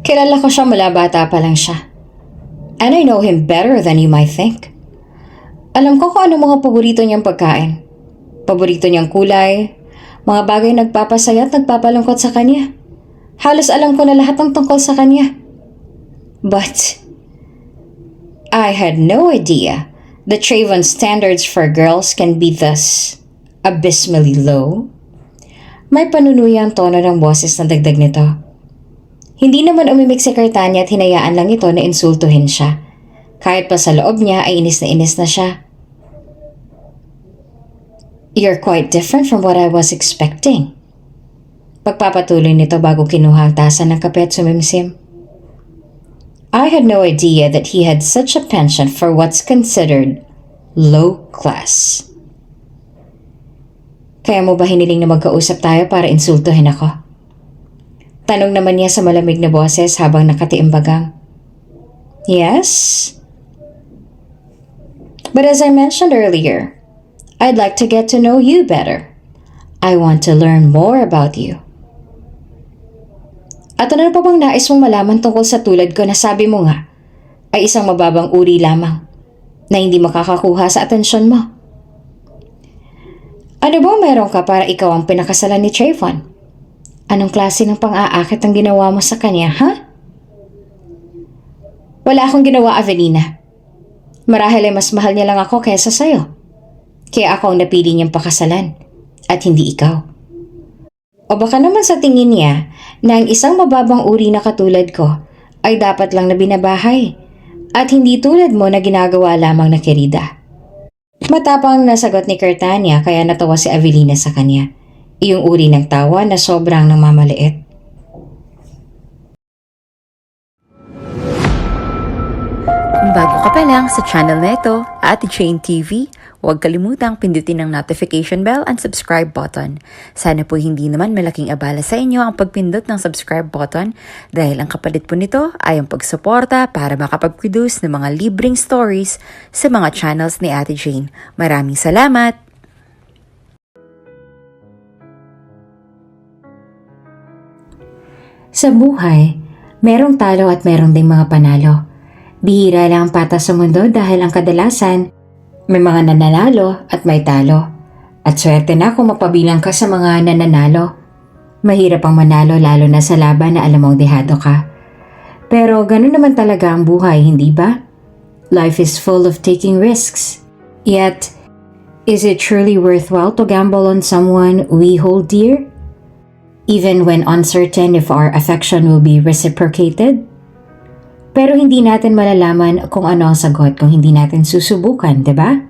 Kilala ko siya mula bata pa lang siya. And I know him better than you might think. Alam ko kung ano mga paborito niyang pagkain. Paborito niyang kulay, mga bagay nagpapasaya at nagpapalungkot sa kanya. Halos alam ko na lahat ng tungkol sa kanya. But I had no idea that Trayvon's standards for girls can be thus abysmally low. May panunuyang tono ng boses na dagdag nito. Hindi naman umimik si Cartania at hinayaan lang ito na insultuhin siya. Kahit pa sa loob niya ay inis na siya. You're quite different from what I was expecting. Pagpapatuloy nito bago kinuha ang tasa ng kape at sumimsim. I had no idea that he had such a penchant for what's considered low class. Kaya mo ba hiniling na magkausap tayo para insultuhin ako? Tanong naman niya sa malamig na boses habang nakatiimbagang. Yes? But as I mentioned earlier, I'd like to get to know you better. I want to learn more about you. At ano pa bang nais mong malaman tungkol sa tulad ko na sabi mo nga ay isang mababang uri lamang na hindi makakakuha sa atensyon mo? Ano bang meron ka para ikaw ang pinakasalan ni Trayvon? Anong klase ng pang-aakit ang ginawa mo sa kanya, ha? Wala akong ginawa, Avelina. Marahil ay mas mahal niya lang ako kaysa sa'yo. Kaya ako ang napili niyang pakasalan at hindi ikaw. O baka naman sa tingin niya na ang isang mababang uri na katulad ko ay dapat lang na binabahay at hindi tulad mo na ginagawa lamang na kirida. Matapang na sagot ni Cartania kaya natawa si Avelina sa kanya. Iyong uri ng tawa na sobrang namamaliit. Kung bago ka pa lang sa channel na ito, Ate Jane TV, huwag kalimutang pindutin ang notification bell and subscribe button. Sana po hindi naman malaking abala sa inyo ang pagpindot ng subscribe button dahil ang kapalit po nito ay ang pagsuporta para makapag-produce ng mga libreng stories sa mga channels ni Ate Jane. Maraming salamat! Sa buhay, merong talo at merong ding mga panalo. Bihira lang ang patas sa mundo dahil ang kadalasan, may mga nananalo at may talo. At swerte na kung mapabilang ka sa mga nananalo. Mahirap ang manalo lalo na sa laban na alam mong dehado ka. Pero ganun naman talaga ang buhay, hindi ba? Life is full of taking risks. Yet, is it truly worthwhile to gamble on someone we hold dear? Even when uncertain if our affection will be reciprocated? Pero hindi natin malalaman kung ano ang sagot kung hindi natin susubukan, diba?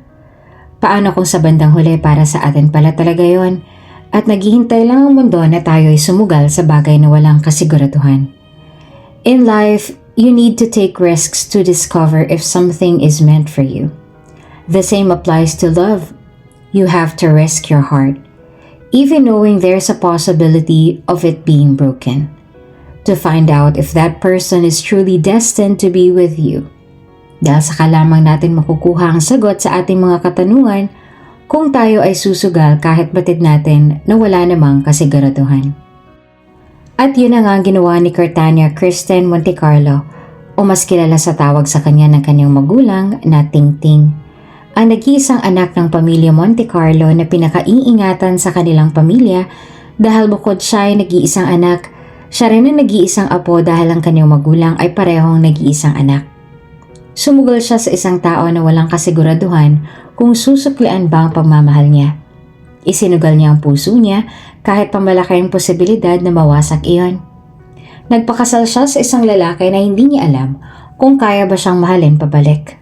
Paano kung sa bandang huli para sa atin pala talaga yon at naghihintay lang ang mundo na tayo ay sumugal sa bagay na walang kasiguraduhan? In life, you need to take risks to discover if something is meant for you. The same applies to love. You have to risk your heart, even knowing there's a possibility of it being broken, to find out if that person is truly destined to be with you. Dahil saka lamang natin makukuha ang sagot sa ating mga katanungan kung tayo ay susugal kahit batid natin na wala namang kasiguraduhan. At yun na nga ang ginawa ni Cartania Kristen Montecarlo, o mas kilala sa tawag sa kanya ng kanyang magulang na Ting Ting, ang nag-iisang anak ng pamilya Montecarlo na pinakaiingatan sa kanilang pamilya dahil bukod siya ay nag-iisang anak, siya rin ang nag-iisang apo dahil ang kanyang magulang ay parehong nag-iisang anak. Sumugal siya sa isang tao na walang kasiguraduhan kung susuklian ba ang pagmamahal niya. Isinugal niya ang puso niya kahit pa malaki ang posibilidad na mawasak iyon. Nagpakasal siya sa isang lalaki na hindi niya alam kung kaya ba siyang mahalin pabalik.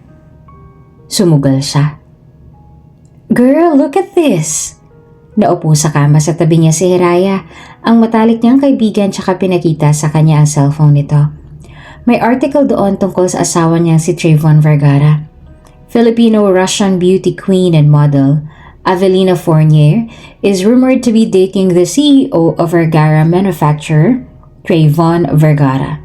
Sumugal siya. Girl, look at this! Naupo sa kama sa tabi niya si Hiraya, ang matalik niyang kaibigan tsaka pinakita sa kanya ang cellphone nito. May article doon tungkol sa asawa niyang si Trayvon Vergara. Filipino-Russian beauty queen and model, Avelina Fournier, is rumored to be dating the CEO of Vergara manufacturer, Trayvon Vergara.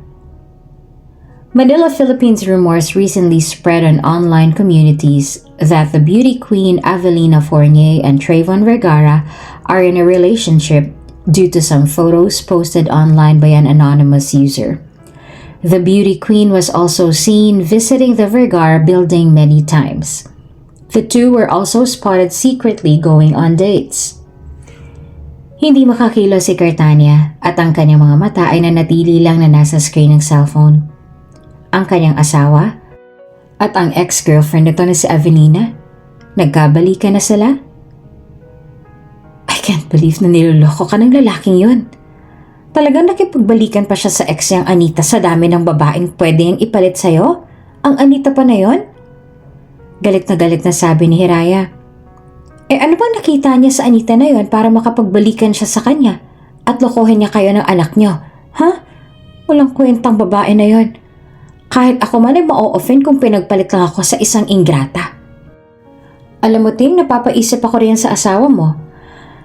Manila, Philippines rumors recently spread on online communities that the beauty queen Avelina Fournier and Trayvon Vergara are in a relationship due to some photos posted online by an anonymous user. The beauty queen was also seen visiting the Vergara building many times. The two were also spotted secretly going on dates. Hindi makakilo si Cartania at ang kanyang mga mata ay nanatili lang na nasa screen ng cellphone. Ang kanyang asawa at ang ex-girlfriend nito na si Avelina, nagkabalikan na sila? I can't believe na niloloko ka ng lalaking yun. Talagang nakipagbalikan pa siya sa ex niyang Anita sa dami ng babaeng pwede niyang ipalit sa'yo? Ang Anita pa na yun? Galit na sabi ni Hiraya. Ano bang nakita niya sa Anita na yon para makapagbalikan siya sa kanya at lokohin niya kayo ng anak niyo? Ha? Walang kwentang babae na yon. Kahit ako man ay ma-o-offend kung pinagpalit lang ako sa isang ingrata. Alam mo Ting, napapaisip ako rin sa asawa mo.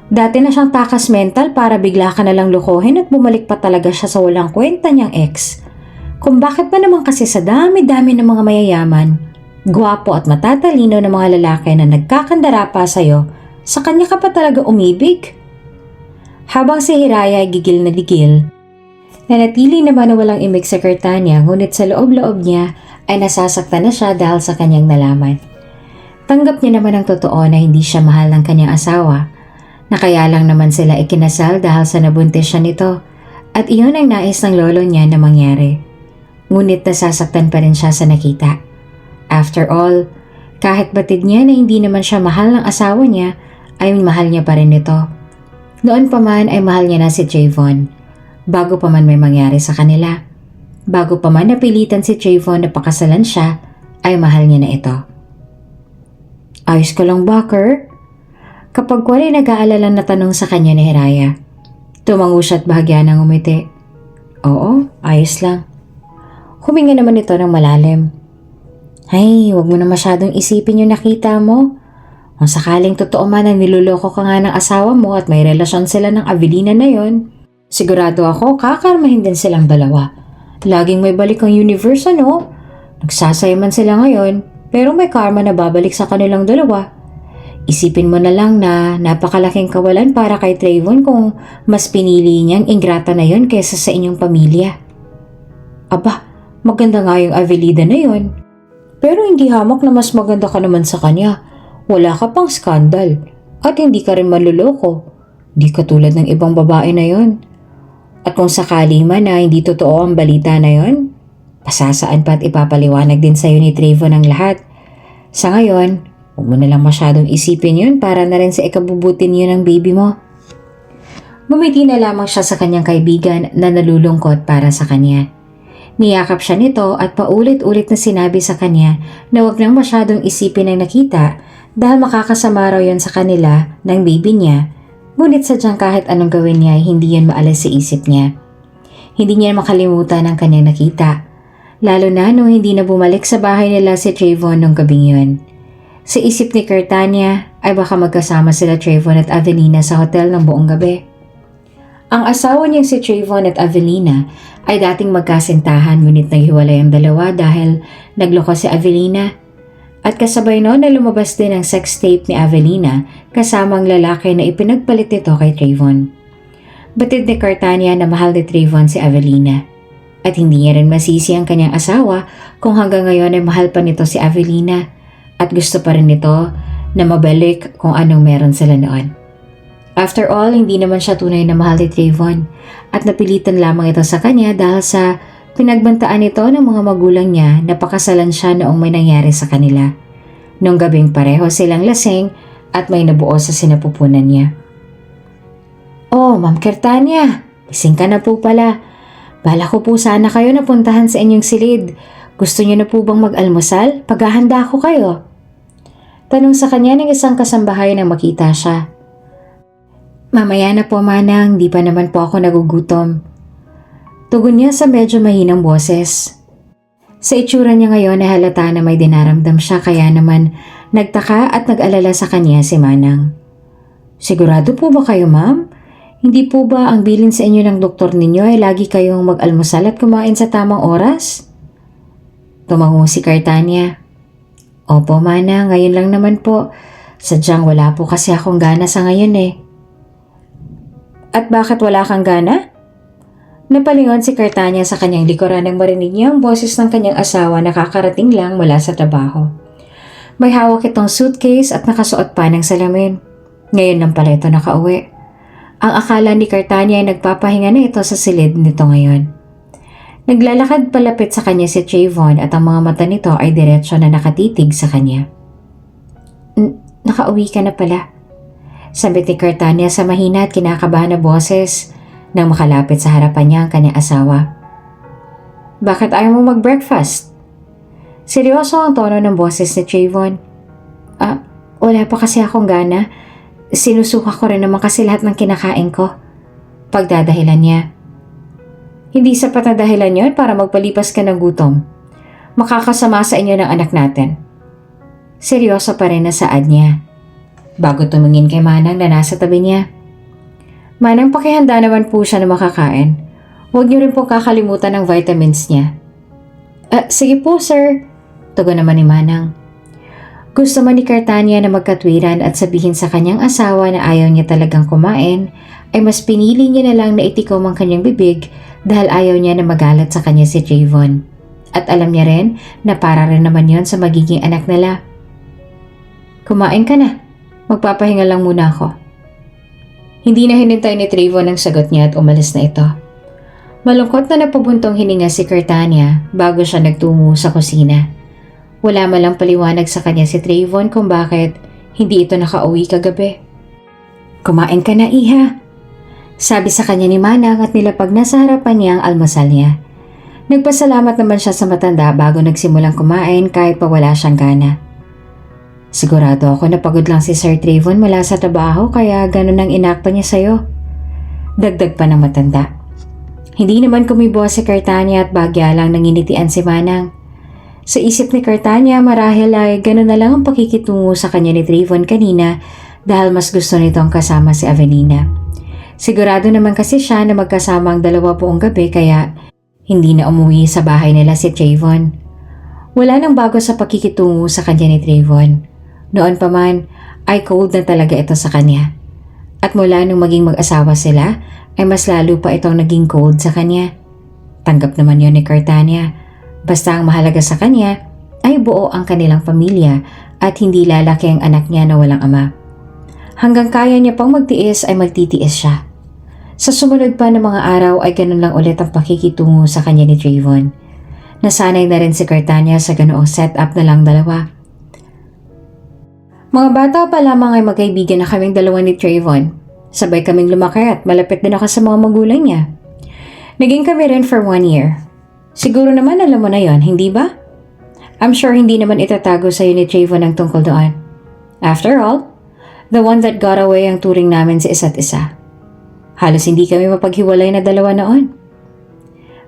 Dati na siyang takas mental para bigla ka na lang lokohin at bumalik pa talaga siya sa walang kwenta niyang ex. Kung bakit ba naman kasi sa dami-dami ng mga mayayaman, gwapo at matatalino ng mga lalaki na nagkakandara pa sa'yo, sa kanya ka pa talaga umibig? Habang si Hiraya ay gigil na ligil, nanatili naman na walang imik sa Cartania ngunit sa loob-loob niya ay nasasaktan na siya dahil sa kanyang nalaman. Tanggap niya naman ang totoo na hindi siya mahal ng kanyang asawa, na kaya lang naman sila ikinasal dahil sa nabuntis siya nito at iyon ang nais ng lolo niya na mangyari. Ngunit nasasaktan pa rin siya sa nakita. After all, kahit batid niya na hindi naman siya mahal ng asawa niya, ay mahal niya pa rin ito. Noon pa man ay mahal niya na si Trayvon. Bago pa man may mangyari sa kanila. Bago pa man napilitan si Trayvon na pakasalan siya, ay mahal niya na ito. Ayos ka lang ba, Kerr? Kapag wala nag-aalala na tanong sa kanya ni Hiraya, tumango siya at bahagya ng umiti. Oo, ayos lang. Huminga naman ito ng malalim. Ay, huwag mo na masyadong isipin yung nakita mo. Kung sakaling totoo man na niloloko ka nga ng asawa mo at may relasyon sila ng Avelina na yon, sigurado ako kakarmahin din silang dalawa. Laging may balik ang universe, ano? Nagsasaya man sila ngayon, pero may karma na babalik sa kanilang dalawa. Isipin mo na lang na napakalaking kawalan para kay Trayvon kung mas pinili niyang ingrata na yon kaysa sa inyong pamilya. Aba, maganda nga yung Avelina na yon. Pero hindi hamak na mas maganda ka naman sa kanya. Wala ka pang skandal. At hindi ka rin manluloko. Di katulad ng ibang babae na yon. At kung sakali man na hindi totoo ang balita na yon, pasasaan pa at ipapaliwanag din sa'yo ni Trayvon ang lahat. Sa ngayon, huwag mo na lang masyadong isipin yun para na rin sa ikabubutin yun ng baby mo. Ngumiti na lamang siya sa kanyang kaibigan na nalulungkot para sa kanya. Niyakap siya nito at paulit-ulit na sinabi sa kanya na huwag nang masyadong isipin ang nakita dahil makakasama raw yun sa kanila ng baby niya, ngunit sadyang kahit anong gawin niya hindi yun maalis sa isip niya. Hindi niya makalimutan ang kanyang nakita, lalo na nung hindi na bumalik sa bahay nila si Trayvon nung gabing yun. Sa isip ni Cartania ay baka magkasama sila Trayvon at Avelina sa hotel ng buong gabi. Ang asawa niyang si Trayvon at Avelina ay dating magkasintahan ngunit naghiwalay ang dalawa dahil nagloko si Avelina. At kasabay noon na lumabas din ang sex tape ni Avelina kasama ang lalaki na ipinagpalit nito kay Trayvon. Batid ni Cartania na mahal ni Trayvon si Avelina. At hindi niya rin masisi ang kanyang asawa kung hanggang ngayon ay mahal pa nito si Avelina at gusto pa rin nito na mabalik kung anong meron sila noon. After all, hindi naman siya tunay na mahal ni Trayvon at napilitan lamang ito sa kanya dahil sa pinagbantaan nito ng mga magulang niya na pakasalan siya noong may nangyari sa kanila. Nung gabing pareho silang lasing at may nabuo sa sinapupunan niya. Oh, Ma'am Cartania, gising ka na po pala. Bala ko po sana kayo na puntahan sa inyong silid. Gusto niyo na po bang mag-almusal? Paghahanda ko kayo. Tanong sa kanya ng isang kasambahay nang makita siya. Mamaya na po manang, di pa naman po ako nagugutom. Tugon niya sa medyo mahinang boses. Sa itsura niya ngayon ay halata na may dinaramdam siya kaya naman nagtaka at nag-alala sa kanya si Manang. Sigurado po ba kayo ma'am? Hindi po ba ang bilin sa inyo ng doktor ninyo ay lagi kayong mag-almusal at kumain sa tamang oras? Tumango si Cartania. Opo Manang, ngayon lang naman po. Sadyang wala po kasi akong gana sa ngayon eh. At bakit wala kang gana? Napalingon si Cartania sa kanyang likuran nang marinig niya ang boses ng kanyang asawa na kakarating lang mula sa trabaho. May hawak itong suitcase at nakasuot pa ng salamin. Ngayon lang pala ito nakauwi. Ang akala ni Cartania ay nagpapahinga na ito sa silid nito ngayon. Naglalakad palapit sa kanya si Trayvon at ang mga mata nito ay diretsyo na nakatitig sa kanya. Nakauwi ka na pala. Sabi ni Cartania sa mahina at kinakabahan na boses nang makalapit sa harapan niya ang kanyang asawa. Bakit ayaw mo mag-breakfast? Seryoso ang tono ng boses ni Trayvon. Wala pa kasi akong gana. Sinusuka ko rin naman kasi lahat ng kinakain ko. Pagdadahilan niya. Hindi sapat na dahilan yon para magpalipas ka ng gutom. Makakasama sa inyo ng anak natin. Seryoso pa rin na saad niya. Bago tumingin kay Manang na nasa tabi niya. Manang, pakihanda naman po siya na makakain. Huwag niyo rin pong kakalimutan ng vitamins niya. Sige po, sir. Tugon naman ni Manang. Gusto man ni Cartania na magkatwiran at sabihin sa kanyang asawa na ayaw niya talagang kumain, ay mas pinili niya na lang na itikom ang kanyang bibig dahil ayaw niya na magalit sa kanya si Trayvon. At alam niya rin na para rin naman yon sa magiging anak nila. Kumain ka na. Magpapahinga lang muna ako. Hindi na hinintay ni Trayvon ang sagot niya at umalis na ito. Malungkot na napabuntong hininga si Cartania bago siya nagtungo sa kusina. Wala malang paliwanag sa kanya si Trayvon kung bakit hindi ito nakauwi kagabi. Kumain ka na, iha. Sabi sa kanya ni Manang at nilapag na sa harapan niya ang almusal niya. Nagpasalamat naman siya sa matanda bago nagsimulang kumain kahit pa wala siyang gana. Sigurado ako na pagod lang si Sir Trayvon mula sa trabaho kaya ganun ang inakta niya sa'yo. Dagdag pa ng matanda. Hindi naman kumibo si Cartania at bagya lang nanginitian si Manang. Sa isip ni Cartania marahil ay ganun na lang ang pakikitungo sa kanya ni Trayvon kanina dahil mas gusto nitong kasama si Avelina. Sigurado naman kasi siya na magkasama ang dalawa buong gabi kaya hindi na umuwi sa bahay nila si Trayvon. Wala nang bago sa pakikitungo sa kanya ni Trayvon. Noon pa man ay cold na talaga ito sa kanya. At mula nung maging mag-asawa sila ay mas lalo pa itong naging cold sa kanya. Tanggap naman yon ni Cartania. Basta ang mahalaga sa kanya ay buo ang kanilang pamilya at hindi lalaki ang anak niya na walang ama. Hanggang kaya niya pang magtiis ay magtitiis siya. Sa sumunod pa ng mga araw ay ganun lang ulit ang pakikitungo sa kanya ni Trayvon. Nasanay na rin si Cartania sa ganoong setup na lang dalawa. Mga bata pa lamang ay magkaibigan na kaming dalawa ni Trayvon. Sabay kaming lumaki at malapit din ako sa mga magulang niya. Naging kami rin for 1 year. Siguro naman alam mo na yon, hindi ba? I'm sure hindi naman itatago sa'yo ni Trayvon ang tungkol doon. After all, the one that got away ang turing namin sa isa't isa. Halos hindi kami mapaghiwalay na dalawa noon.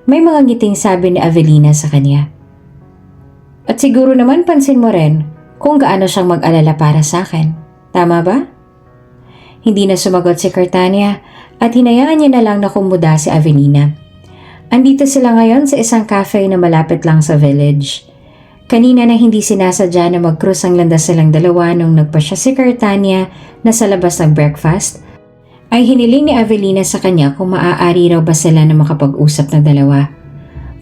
May mga ngiting sabi ni Avelina sa kanya. At siguro naman pansin mo rin kung gaano siyang mag-alala para sa akin. Tama ba? Hindi na sumagot si Cartania at hinayaan niya na lang na kumuda si Avelina. Andito sila ngayon sa isang cafe na malapit lang sa village. Kanina na hindi sinasadya na mag-cross ang landas silang dalawa nung nagpasya si Cartania na sa labas ng breakfast, ay hiniling ni Avelina sa kanya kung maaari raw ba sila na makapag-usap na dalawa.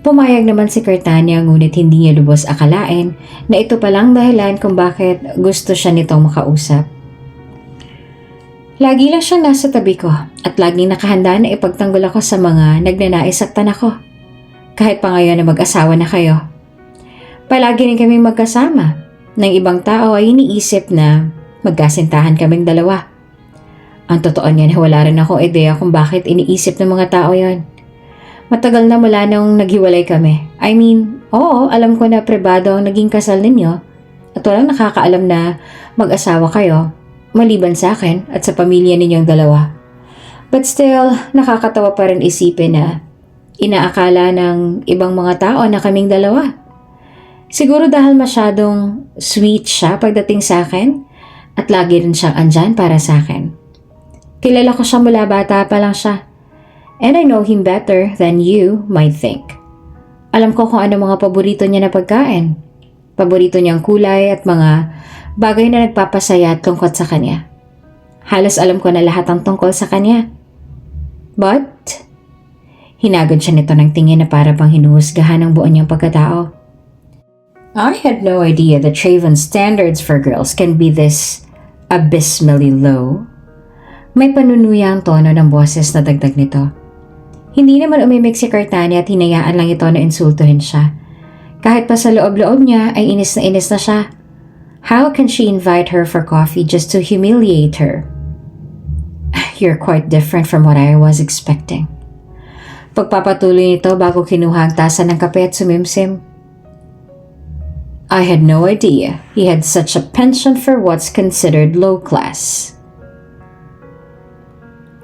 Pumayag naman si Cartania ngunit hindi niya lubos akalain na ito palang dahilan kung bakit gusto siya nitong makausap. Lagi lang siyang nasa tabi ko at laging nakahanda na ipagtanggol ako sa mga nagnanais saktan ako. Kahit pa ngayon na mag-asawa na kayo. Palagi rin kaming magkasama. Ng ibang tao ay iniisip na magkasintahan kaming dalawa. Ang totoo niyan, wala rin akong ideya kung bakit iniisip ng mga tao yon. Matagal na mula nung naghiwalay kami. I mean, oo, alam ko na pribado ang naging kasal ninyo at walang nakakaalam na mag-asawa kayo, maliban sa akin at sa pamilya ninyong dalawa. But still, nakakatawa pa rin isipin na inaakala ng ibang mga tao na kaming dalawa. Siguro dahil masyadong sweet siya pagdating sa akin at lagi rin siyang andyan para sa akin. Kilala ko siya mula bata pa lang siya. And I know him better than you might think. Alam ko kung ano mga paborito niya na pagkain. Paborito niyang kulay at mga bagay na nagpapasaya at lungkot sa kanya. Halos alam ko na lahat ang tungkol sa kanya. But, Hinagod siya nito ng tingin na para bang hinuhusgahan ang buo niyang pagkatao. I had no idea that Trayvon's standards for girls can be this abysmally low. May panunuyang tono ng boses na dagdag nito. Hindi naman umimik si Cartania at hinayaan lang ito na insultuhin siya. Kahit pa sa loob-loob niya ay inis na siya. How can she invite her for coffee just to humiliate her? You're quite different from what I was expecting. Pagpapatuloy nito bago kinuha ang tasa ng kape at sumimsim. I had no idea he had such a penchant for what's considered low class.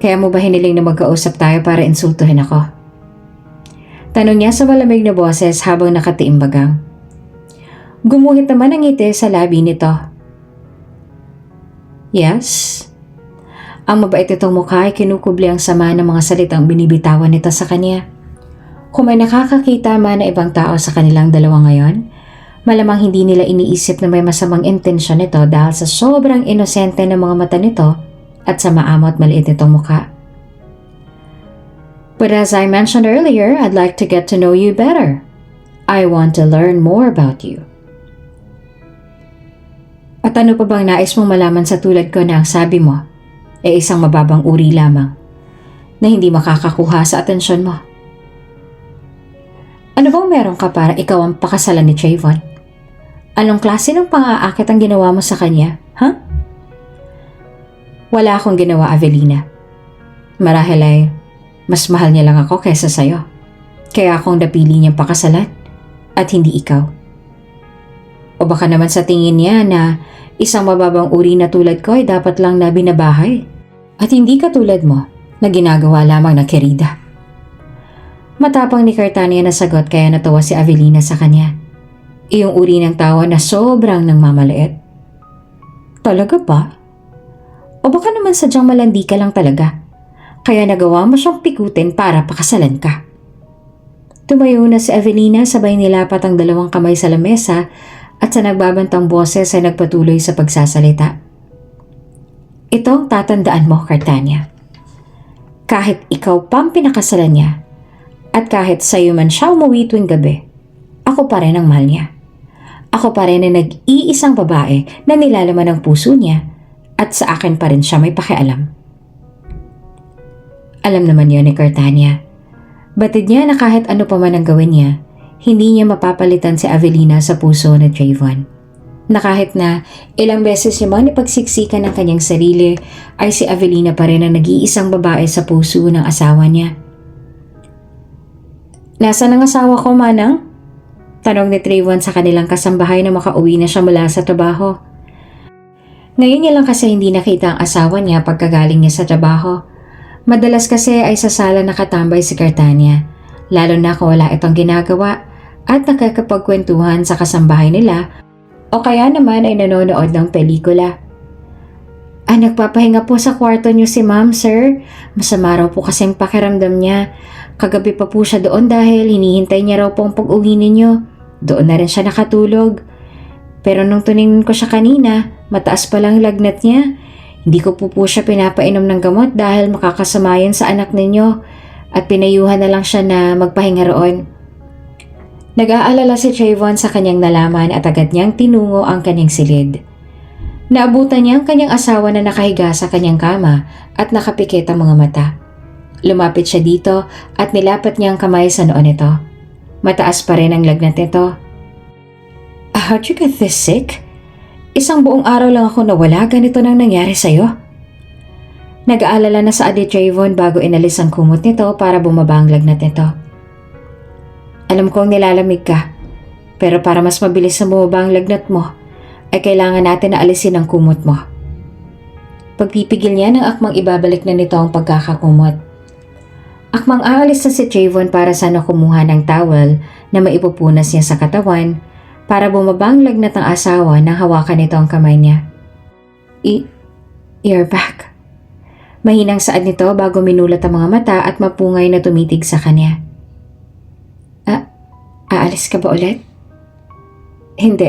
Kaya mo ba hiniling na magkausap tayo para insultuhin ako? Tanong niya sa malamig na boses habang nakatiimbagang. Gumuhit naman ang ngiti sa labi nito. Yes. Ang mabait nitong mukha ay kinukubli ang sama ng mga salitang binibitawan nito sa kanya. Kung may nakakakita man na ibang tao sa kanilang dalawa ngayon, malamang hindi nila iniisip na may masamang intensyon nito dahil sa sobrang inosente ng mga mata nito at sa maamo at maliit nitong mukha. But as I mentioned earlier, I'd like to get to know you better. I want to learn more about you. At ano pa bang nais mong malaman sa tulad ko na ang sabi mo isang mababang uri lamang na hindi makakakuha sa atensyon mo? Ano bang meron ka para ikaw ang pakasalan ni Trayvon? Anong klase ng pang-aakit ang ginawa mo sa kanya, ha? Wala akong ginawa, Avelina. Marahil ay mas mahal niya lang ako kaysa sa'yo. Kaya akong napili niyang pakasalan at hindi ikaw. O baka naman sa tingin niya na isang mababang uri na tulad ko ay dapat lang na binabahay at hindi katulad mo na ginagawa lamang na kerida. Matapang ni Cartania na sagot kaya natawa si Avelina sa kanya. Iyong uri ng tawa na sobrang nangmamaliit. Talaga ba? O baka naman sadyang malandi ka lang talaga kaya nagawa mo siyang pikutin para pakasalan ka. Tumayo na si Avelina sabay nilapat ang dalawang kamay sa lamesa at sa nagbabantang boses ay nagpatuloy sa pagsasalita. Ito ang tatandaan mo, Cartania. Kahit ikaw pang pinakasalan niya at kahit sa'yo man siya umuwi tuwing gabi, ako pa rin ang mahal niya. Ako pa rin ang nag-iisang babae na nilalaman ng puso niya at sa akin pa rin siya may pakialam. Alam naman yun ni Cartania. Batid niya na kahit ano pa man ang gawin niya, hindi niya mapapalitan si Avelina sa puso ni Trayvon. Na kahit na ilang beses niya man ipagsiksikan ng kanyang sarili, ay si Avelina pa rin ang nag-iisang babae sa puso ng asawa niya. Nasaan ang asawa ko, Manang? Tanong ni Trayvon sa kanilang kasambahay na makauwi na siya mula sa trabaho. Ngayon niya lang kasi hindi nakita ang asawa niya pagkagaling niya sa trabaho. Madalas kasi ay sa sala nakatambay si Cartania, lalo na kung wala itong ginagawa at nakakapagkwentuhan sa kasambahay nila o kaya naman ay nanonood ng pelikula. Nagpapahinga po sa kwarto niyo si ma'am, sir. Masama raw po kasing pakiramdam niya. Kagabi pa po siya doon dahil hinihintay niya raw po ang pag-uwi ninyo. Doon na rin siya nakatulog. Pero nung tuningin ko siya kanina, mataas pa lang lagnat niya. Hindi ko po siya pinapainom ng gamot dahil makakasama yun sa anak ninyo at pinayuhan na lang siya na magpahinga roon. Nag-aalala si Trayvon sa kanyang nalaman at agad niyang tinungo ang kanyang silid. Naabutan niya ang kanyang asawa na nakahiga sa kanyang kama at nakapikit ang mga mata. Lumapit siya dito at nilapat niya ang kamay sa noo nito. Mataas pa rin ang lagnat nito. How'd you get this sick? Isang buong araw lang ako nawala, ganito nang nangyari sa'yo. Nag-aalala na sa adi Trayvon bago inalis ang kumot nito para bumaba ang lagnat nito. Alam kong nilalamig ka, pero para mas mabilis na bumaba ang lagnat mo, ay kailangan natin na alisin ang kumot mo. Pagpipigil niya ng akmang ibabalik na nito ang pagkakakumot. Akmang aalis na si Trayvon para sana kumuha ng towel na maipupunas niya sa katawan para bumaba ang lagnat ng asawa nang hawakan nito ang kamay niya. You're back. Mahinang saad nito bago minulat ang mga mata at mapungay na tumitig sa kanya. Aalis ka ba ulit? Hindi.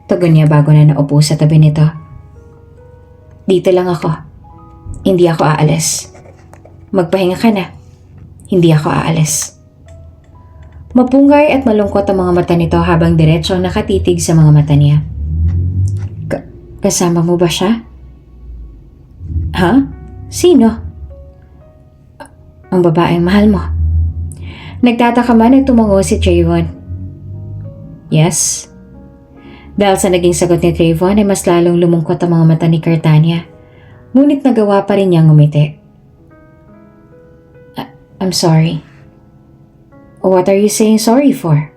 Tugon niya bago na naupo sa tabi nito. Dito lang ako. Hindi ako aalis. Magpahinga ka na. Hindi ako aalis. Mapungay at malungkot ang mga mata nito habang diretso ang nakatitig sa mga mata niya. Kasama mo ba siya? Ha? Sino? Ang babaeng mahal mo. Nagtataka man ay tumango si Trayvon. Yes. Dahil sa naging sagot ni Trayvon ay mas lalong lumungkot ang mga mata ni Cartania. Ngunit nagawa pa rin niyang ngumiti. I'm sorry. What are you saying sorry for?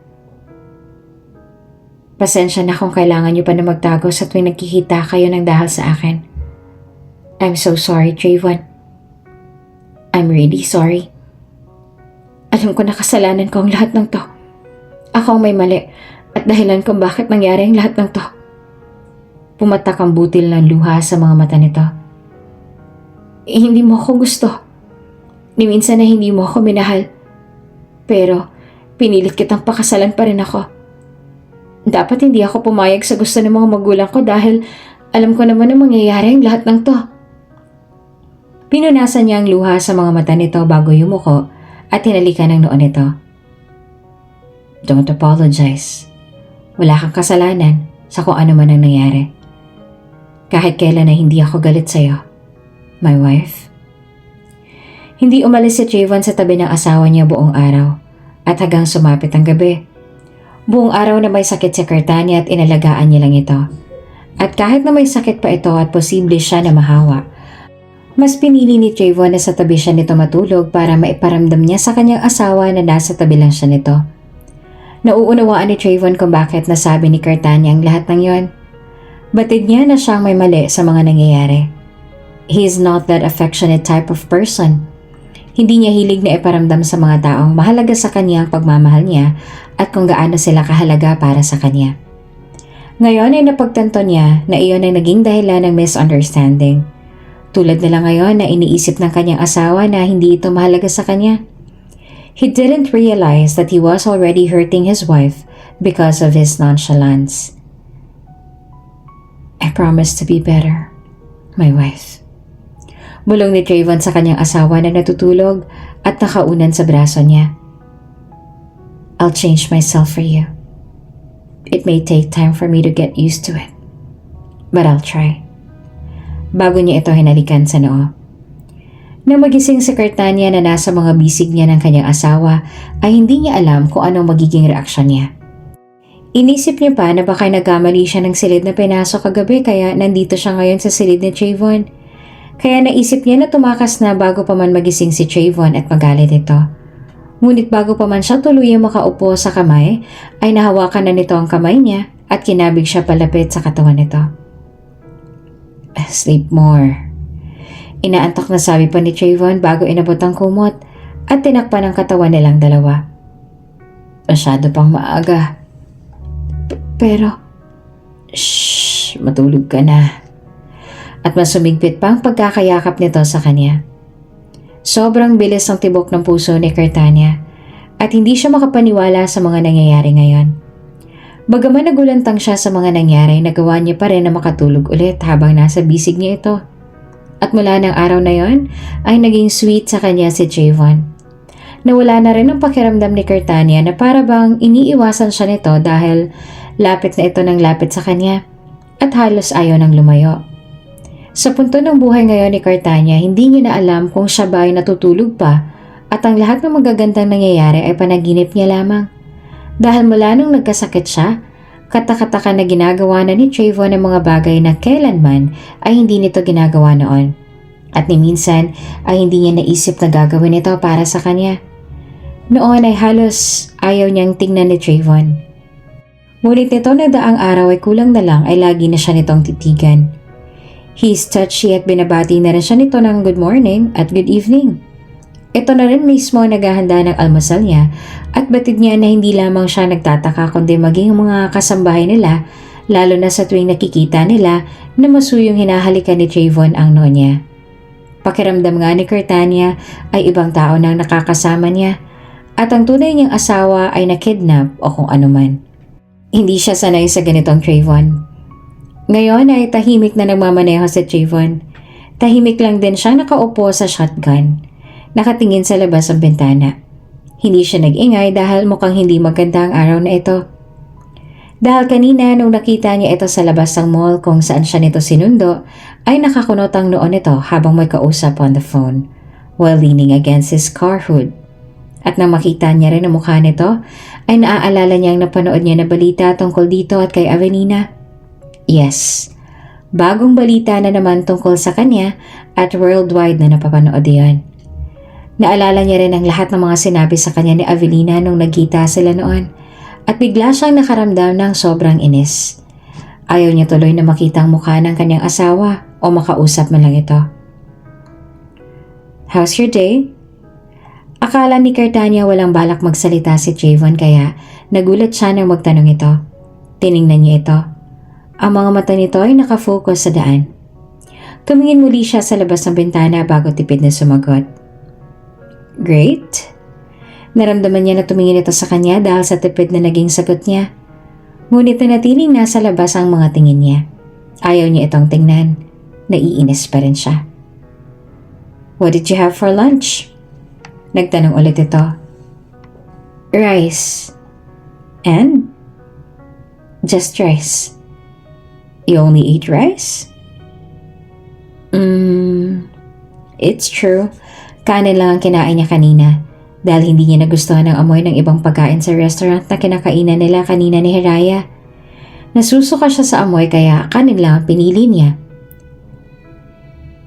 Pasensya na kung kailangan niyo pa na magtago sa tuwing nagkikita kayo ng dahil sa akin. I'm so sorry, Trayvon. I'm really sorry. Alam ko na kasalanan ko ang lahat ng to. Ako ang may mali at dahilan kung bakit nangyari ang lahat ng to. Pumatak ang butil ng luha sa mga mata nito. Hindi mo ako gusto. Ni minsan na hindi mo ako minahal. Pero pinilit kitang pakasalan pa rin ako. Dapat hindi ako pumayag sa gusto ng mga magulang ko dahil alam ko naman na mangyayari ang lahat ng to. Pinunasan niya ang luha sa mga mata nito bago yumuko at hinalikan ng noon nito. Don't apologize. Wala kang kasalanan sa kung ano man ang nangyari. Kahit kailan na hindi ako galit sa'yo, my wife. Hindi umalis si Trayvon sa tabi ng asawa niya buong araw at hanggang sumapit ang gabi. Buong araw na may sakit si Cartania at inalagaan niya lang ito. At kahit na may sakit pa ito at posible siya na mahawa, mas pinili ni Trayvon na sa tabi siya nito matulog para maiparamdam niya sa kanyang asawa na nasa tabi lang siya nito. Nauunawaan ni Trayvon kung bakit nasabi ni Cartania ang lahat ng yon. Batid niya na siyang may mali sa mga nangyayari. He is not that affectionate type of person. Hindi niya hilig na iparamdam sa mga taong mahalaga sa kanya ang pagmamahal niya at kung gaano sila kahalaga para sa kanya. Ngayon ay napagtanto niya na iyon ay naging dahilan ng misunderstanding. Tulad na lang ngayon na iniisip ng kanyang asawa na hindi ito mahalaga sa kanya. He didn't realize that he was already hurting his wife because of his nonchalance. I promise to be better, my wife. Bulong ni Trayvon sa kanyang asawa na natutulog at nakaunan sa braso niya. I'll change myself for you. It may take time for me to get used to it, but I'll try. Bago niya ito hinalikan sa noo. Nang magising si Cartania na nasa mga bisig niya ng kanyang asawa ay hindi niya alam kung anong magiging reaksyon niya. Inisip niya pa na baka nagkamali siya ng silid na pinasok kagabi kaya nandito siya ngayon sa silid ni Trayvon. Kaya naisip niya na tumakas na bago pa man magising si Trayvon at magalit ito. Ngunit bago pa man siya tuluyang makaupo sa kamay, ay nahawakan na nito ang kamay niya at kinabig siya palapit sa katawan nito. Sleep more. Inaantok na sabi pa ni Trayvon bago inabot ang kumot at tinakpan ang katawan nilang dalawa. Masyado pang maaga. Pero, shh, matulog ka na. At mas sumigpit pa ang pagkakayakap nito sa kanya. Sobrang bilis ang tibok ng puso ni Cartania at hindi siya makapaniwala sa mga nangyayari ngayon. Bagaman nagulantang siya sa mga nangyari, nagawa niya pa rin na makatulog ulit habang nasa bisig niya ito. At mula ng araw na yon ay naging sweet sa kanya si Trayvon. Nawala na rin ang pakiramdam ni Cartania na para bang iniiwasan siya nito dahil lapit na ito ng lapit sa kanya at halos ayaw nang lumayo. Sa punto ng buhay ngayon ni Cartania, hindi niya na alam kung siya ba ay natutulog pa at ang lahat ng magagandang nangyayari ay panaginip niya lamang. Dahil mula nung nagkasakit siya, katakataka na ginagawa na ni Trayvon ang mga bagay na kailanman ay hindi nito ginagawa noon. At ni minsan ay hindi niya naisip na gagawin ito para sa kanya. Noon ay halos ayaw niyang tingnan ni Trayvon. Ngunit nito na daang araw ay kulang na lang ay lagi na siya nitong titigan. He's touchy at binabati na rin siya nito ng good morning at good evening. Ito na rin mismo naghahanda ng almusal niya at batid niya na hindi lamang siya nagtataka kundi maging mga kasambahay nila lalo na sa tuwing nakikita nila na masuyong hinahalikan ni Trayvon ang noo niya. Pakiramdam nga ni Cartania ay ibang tao nang nakakasama niya at ang tunay niyang asawa ay nakidnap o kung anuman. Hindi siya sanay sa ganitong Trayvon. Ngayon ay tahimik na nagmamaneho si Trayvon. Tahimik lang din siya nakaupo sa shotgun. Nakatingin sa labas ang bintana. Hindi siya nag-ingay dahil mukhang hindi maganda ang araw na ito. Dahil kanina nung nakita niya ito sa labas ng mall kung saan siya nito sinundo, ay nakakunot ang noon nito habang may kausap on the phone while leaning against his car hood. At nang makita niya rin ang mukha nito, ay naaalala niyang napanood niya na balita tungkol dito at kay Avelina. Yes, bagong balita na naman tungkol sa kanya at worldwide na napapanood iyon. Naalala niya rin ang lahat ng mga sinabi sa kanya ni Avelina nung nagkita sila noon at bigla siyang nakaramdam ng sobrang inis. Ayaw niya tuloy na makita ang mukha ng kanyang asawa o makausap man lang ito. How's your day? Akala ni Cartania walang balak magsalita si Javon kaya nagulat siya nang magtanong ito. Tiningnan niya ito. Ang mga mata nito ay nakafocus sa daan. Tumingin muli siya sa labas ng bintana bago tipid na sumagot. Great. Naramdaman niya na tumingin ito sa kanya dahil sa tipid na naging sagot niya. Ngunit nanatiling nasa labas ang mga tingin niya. Ayaw niya itong tingnan. Naiinis pa rin siya. What did you have for lunch? Nagtanong ulit ito. Rice. And? Just rice. You only eat rice? It's true. Kanin lang ang kinain niya kanina dahil hindi niya nagustuhan ang amoy ng ibang pagkain sa restaurant na kinakainan nila kanina ni Hiraya. Nasusuka siya sa amoy kaya kanin lang ang pinili niya.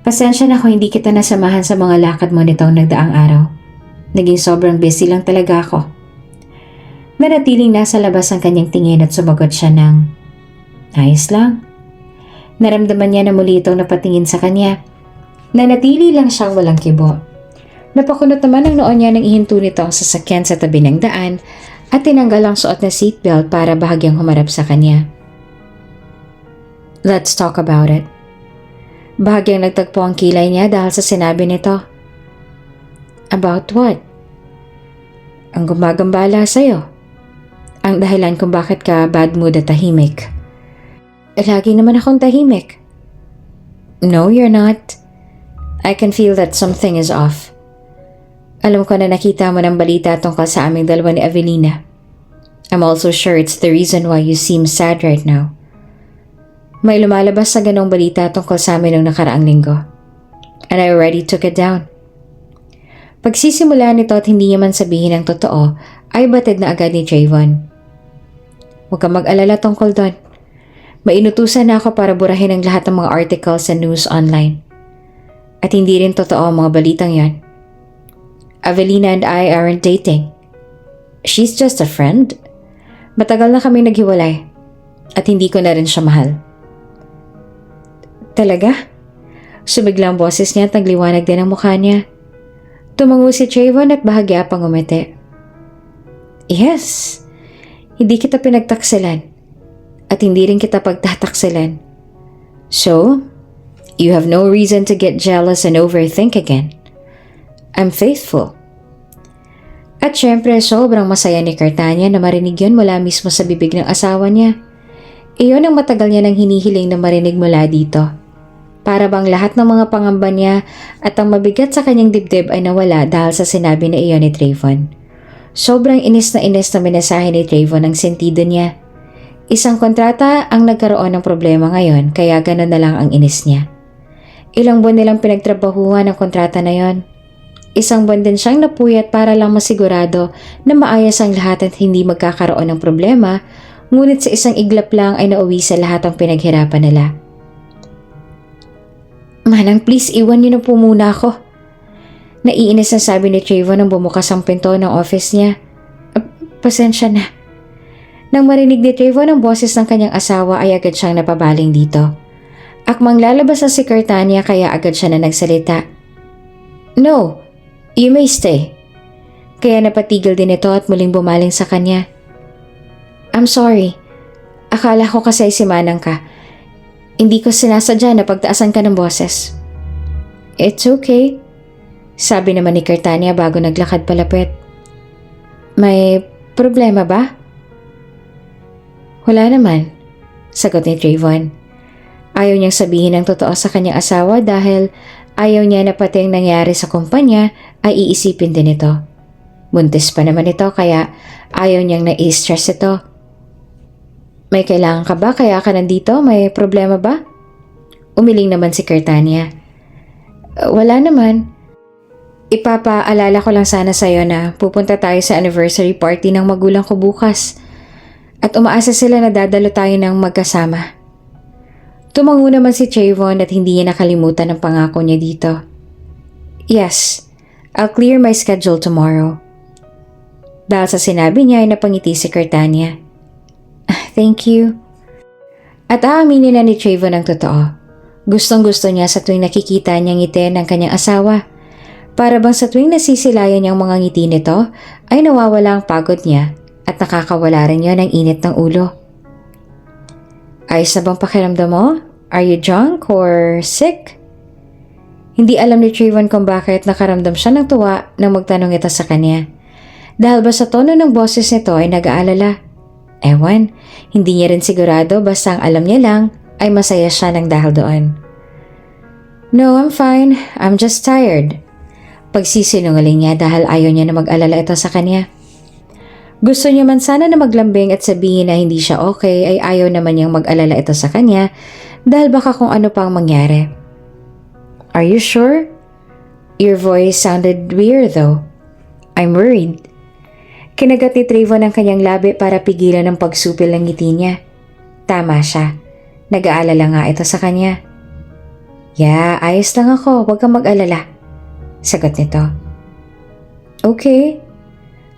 Pasensya na kung hindi kita nasamahan sa mga lakad mo nitong nagdaang araw. Naging sobrang busy lang talaga ako. Nanatiling nasa labas ang kanyang tingin at sumagot siya ng, ayos lang. Naramdaman niya na muli itong napatingin sa kanya. Nanatili lang siyang walang kibo. Napakunot naman ang noon niya nang ihinto nito ang sasakyan sa tabi ng daan at tinanggal ang suot na seatbelt para bahagyang humarap sa kanya. Let's talk about it. Bahagyang nagtagpo ang kilay niya dahil sa sinabi nito. About what? Ang gumagambala sa'yo. Ang dahilan kung bakit ka bad mood at tahimik. Lagi naman akong tahimik. No, you're not. I can feel that something is off. Alam ko na nakita mo ng balita tungkol sa aming dalawa ni Avelina. I'm also sure it's the reason why you seem sad right now. May lumalabas sa ganong balita tungkol sa amin noong nakaraang linggo. And I already took it down. Pagsisimula nito at hindi niya man sabihin ang totoo, ay batid na agad ni Javon. Huwag kang mag-alala tungkol doon. Mainutusan na ako para burahin ang lahat ng mga articles sa news online. At hindi rin totoo ang mga balitang yan. Avelina and I aren't dating. She's just a friend. Matagal na kaming naghiwalay. At hindi ko na rin siya mahal. Talaga? Sumigla ang boses niya at nagliwanag din ang mukha niya. Tumango si Javon at bahagya pang umiti. Yes. Hindi kita pinagtaksilan. At hindi rin kita pagtataksilan. So, you have no reason to get jealous and overthink again. I'm faithful. At syempre, sobrang masaya ni Cartania na marinig yun mula mismo sa bibig ng asawa niya. Iyon ang matagal niya nang hinihiling na marinig mula dito. Para bang lahat ng mga pangamba niya at ang mabigat sa kanyang dibdib ay nawala dahil sa sinabi na iyon ni Trayvon. Sobrang inis na minasahe ni Trayvon ang sentido niya. Isang kontrata ang nagkaroon ng problema ngayon kaya gano'n na lang ang inis niya. Ilang buwan nilang pinagtrabahuhan ang kontrata na yon. Isang buwan din siyang napuyat para lang masigurado na maayos ang lahat at hindi magkakaroon ng problema, ngunit sa isang iglap lang ay nauwi sa lahat ang pinaghirapan nila. Manang, please iwan niyo na po muna ako. Naiinis ang sabi ni Trayvon nang bumukas ang pinto ng office niya. Pasensya na. Nang marinig ni Trayvon ang boses ng kanyang asawa ay agad siyang napabaling dito. Akmang lalabas na si Cartania kaya agad siya na nagsalita. No, you may stay. Kaya napatigil din ito at muling bumaling sa kanya. I'm sorry. Akala ko kasi si Manang ka. Hindi ko sinasadya na pagtaasan ka ng boses. It's okay. Sabi naman ni Cartania bago naglakad palapit. May problema ba? Wala naman, sagot ni Trayvon. Ayaw niyang sabihin ang totoo sa kanyang asawa dahil Ayaw niya na pati ang nangyari sa kumpanya ay iisipin din ito. Buntis pa naman ito kaya ayaw niyang na-stress ito. May kailangan ka ba kaya ka nandito? May problema ba? Umiling naman si Cartania. Wala naman. Ipapaalala ko lang sana sa'yo na pupunta tayo sa anniversary party ng magulang ko bukas. At umaasa sila na dadalo tayo ng magkasama. Tumango naman si Trayvon at hindi niya nakalimutan ang pangako niya dito. Yes, I'll clear my schedule tomorrow. Dahil sa sinabi niya ay napangiti si Cartania. Thank you. At aaminin na ni Trayvon ang totoo. Gustong-gusto niya sa tuwing nakikita niyang ngiti ng kanyang asawa. Para bang sa tuwing nasisilayan niyang mga ngiti nito ay nawawala ang pagod niya at nakakawala rin yon ng init ng ulo. Ayos na bang pakiramdam mo? Are you drunk or sick? Hindi alam ni Trayvon kung bakit nakaramdam siya ng tuwa nang magtanong ito sa kanya. Dahil ba sa tono ng boses nito ay nag-aalala? Ewan, hindi niya rin sigurado basta ang alam niya lang ay masaya siya ng dahil doon. No, I'm fine. I'm just tired. Pagsisinungaling niya dahil ayaw niya na mag-alala ito sa kanya. Gusto niya man sana na maglambing at sabihin na hindi siya okay ay ayaw naman niyang mag-alala ito sa kanya dahil baka kung ano pang mangyari. Are you sure? Your voice sounded weird though. I'm worried. Kinagat ni Trayvon ang kanyang labi para pigilan ang pagsupil ng ngiti niya. Tama siya. Nag-aalala nga ito sa kanya. Yeah, ayos lang ako. Huwag kang mag-alala. Sagot nito. Okay.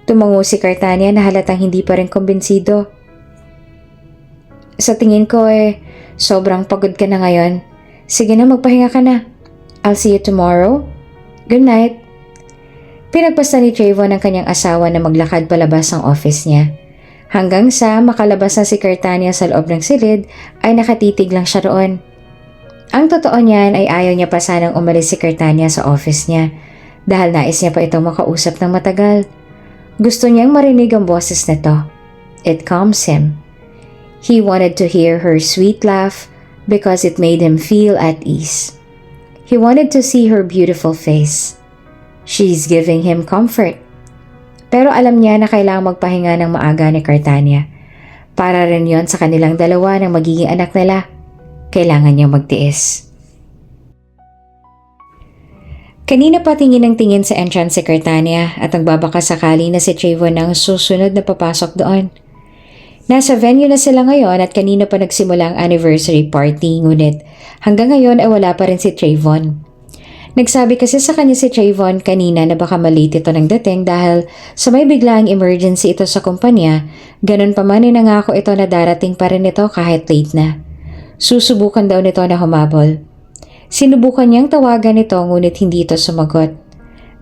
Tumango si Cartania na halatang hindi pa rin kumbinsido. Sa tingin ko sobrang pagod ka na ngayon. Sige na, magpahinga ka na. I'll see you tomorrow. Good night. Pinagpasta ni Trayvon ang kanyang asawa na maglakad palabas ng office niya. Hanggang sa makalabas na si Cartania sa loob ng silid ay nakatitig lang siya roon. Ang totoo niyan ay ayaw niya pa sanang umalis si Cartania sa office niya dahil nais niya pa itong makausap ng matagal. Gusto niyang marinig ang boses nito. It calms him. He wanted to hear her sweet laugh because it made him feel at ease. He wanted to see her beautiful face. She's giving him comfort. Pero alam niya na kailangang magpahinga ng maaga ni Cartania. Para rin yon sa kanilang dalawa ng magiging anak nila. Kailangan niyang magtiis. Kanina pa tingin ng tingin sa entrance si Cartania at nagbabaka sakali na si Trayvon ang susunod na papasok doon. Nasa venue na sila ngayon at kanina pa nagsimula ang anniversary party ngunit hanggang ngayon ay wala pa rin si Trayvon. Nagsabi kasi sa kanya si Trayvon kanina na baka malate ito ng dating dahil sa may biglaang emergency ito sa kumpanya, ganun pa man ay nangako ito na darating pa rin ito kahit late na. Susubukan daw nito na humabol. Sinubukan niyang tawagan ito ngunit hindi ito sumagot.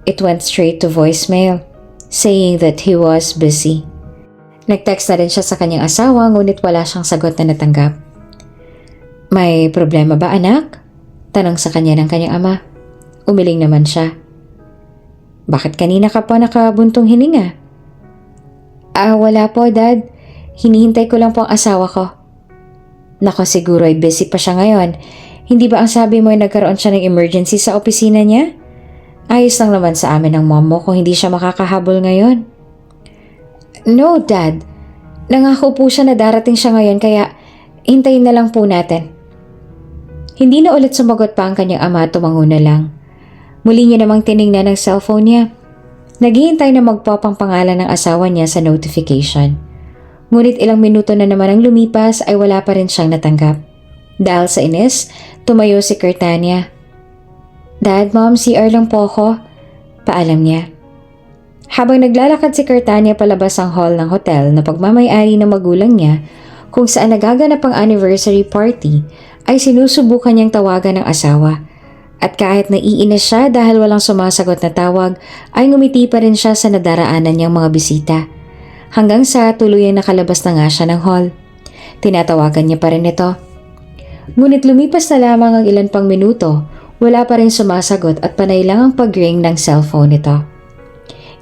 It went straight to voicemail, saying that he was busy. Nag-text na rin siya sa kanyang asawa ngunit wala siyang sagot na natanggap. May problema ba anak? Tanong sa kanya ng kanyang ama. Umiling naman siya. Bakit kanina ka pa nakabuntong hininga? Wala po dad. Hinihintay ko lang po ang asawa ko. Nako siguro ay busy pa siya ngayon. Hindi ba ang sabi mo ay nagkaroon siya ng emergency sa opisina niya? Ayos lang naman sa amin ng mom mo kung hindi siya makakahabol ngayon. No, Dad. Nangako po siya na darating siya ngayon kaya hintayin na lang po natin. Hindi na ulit sumagot pa ang kanyang ama at tumango na lang. Muli niya namang tiningnan ang cellphone niya. Naghihintay na mag-pop ang pangalan ng asawa niya sa notification. Ngunit ilang minuto na naman ang lumipas ay wala pa rin siyang natanggap. Dahil sa inis, tumayo si Cartania. Dad, Mom, CR lang po ako. Paalam niya. Habang naglalakad si Cartania palabas ang hall ng hotel na pagmamay-ari ng magulang niya kung saan nagaganap ang anniversary party, ay sinusubukan niyang tawagan ng asawa. At kahit naiinis siya dahil walang sumasagot na tawag, ay ngumiti pa rin siya sa nadaraanan niyang mga bisita. Hanggang sa tuluyang nakalabas na nga siya ng hall. Tinatawagan niya pa rin ito. Ngunit lumipas na lamang ang ilan pang minuto, wala pa rin sumasagot at panay lang ang pag-ring ng cellphone nito.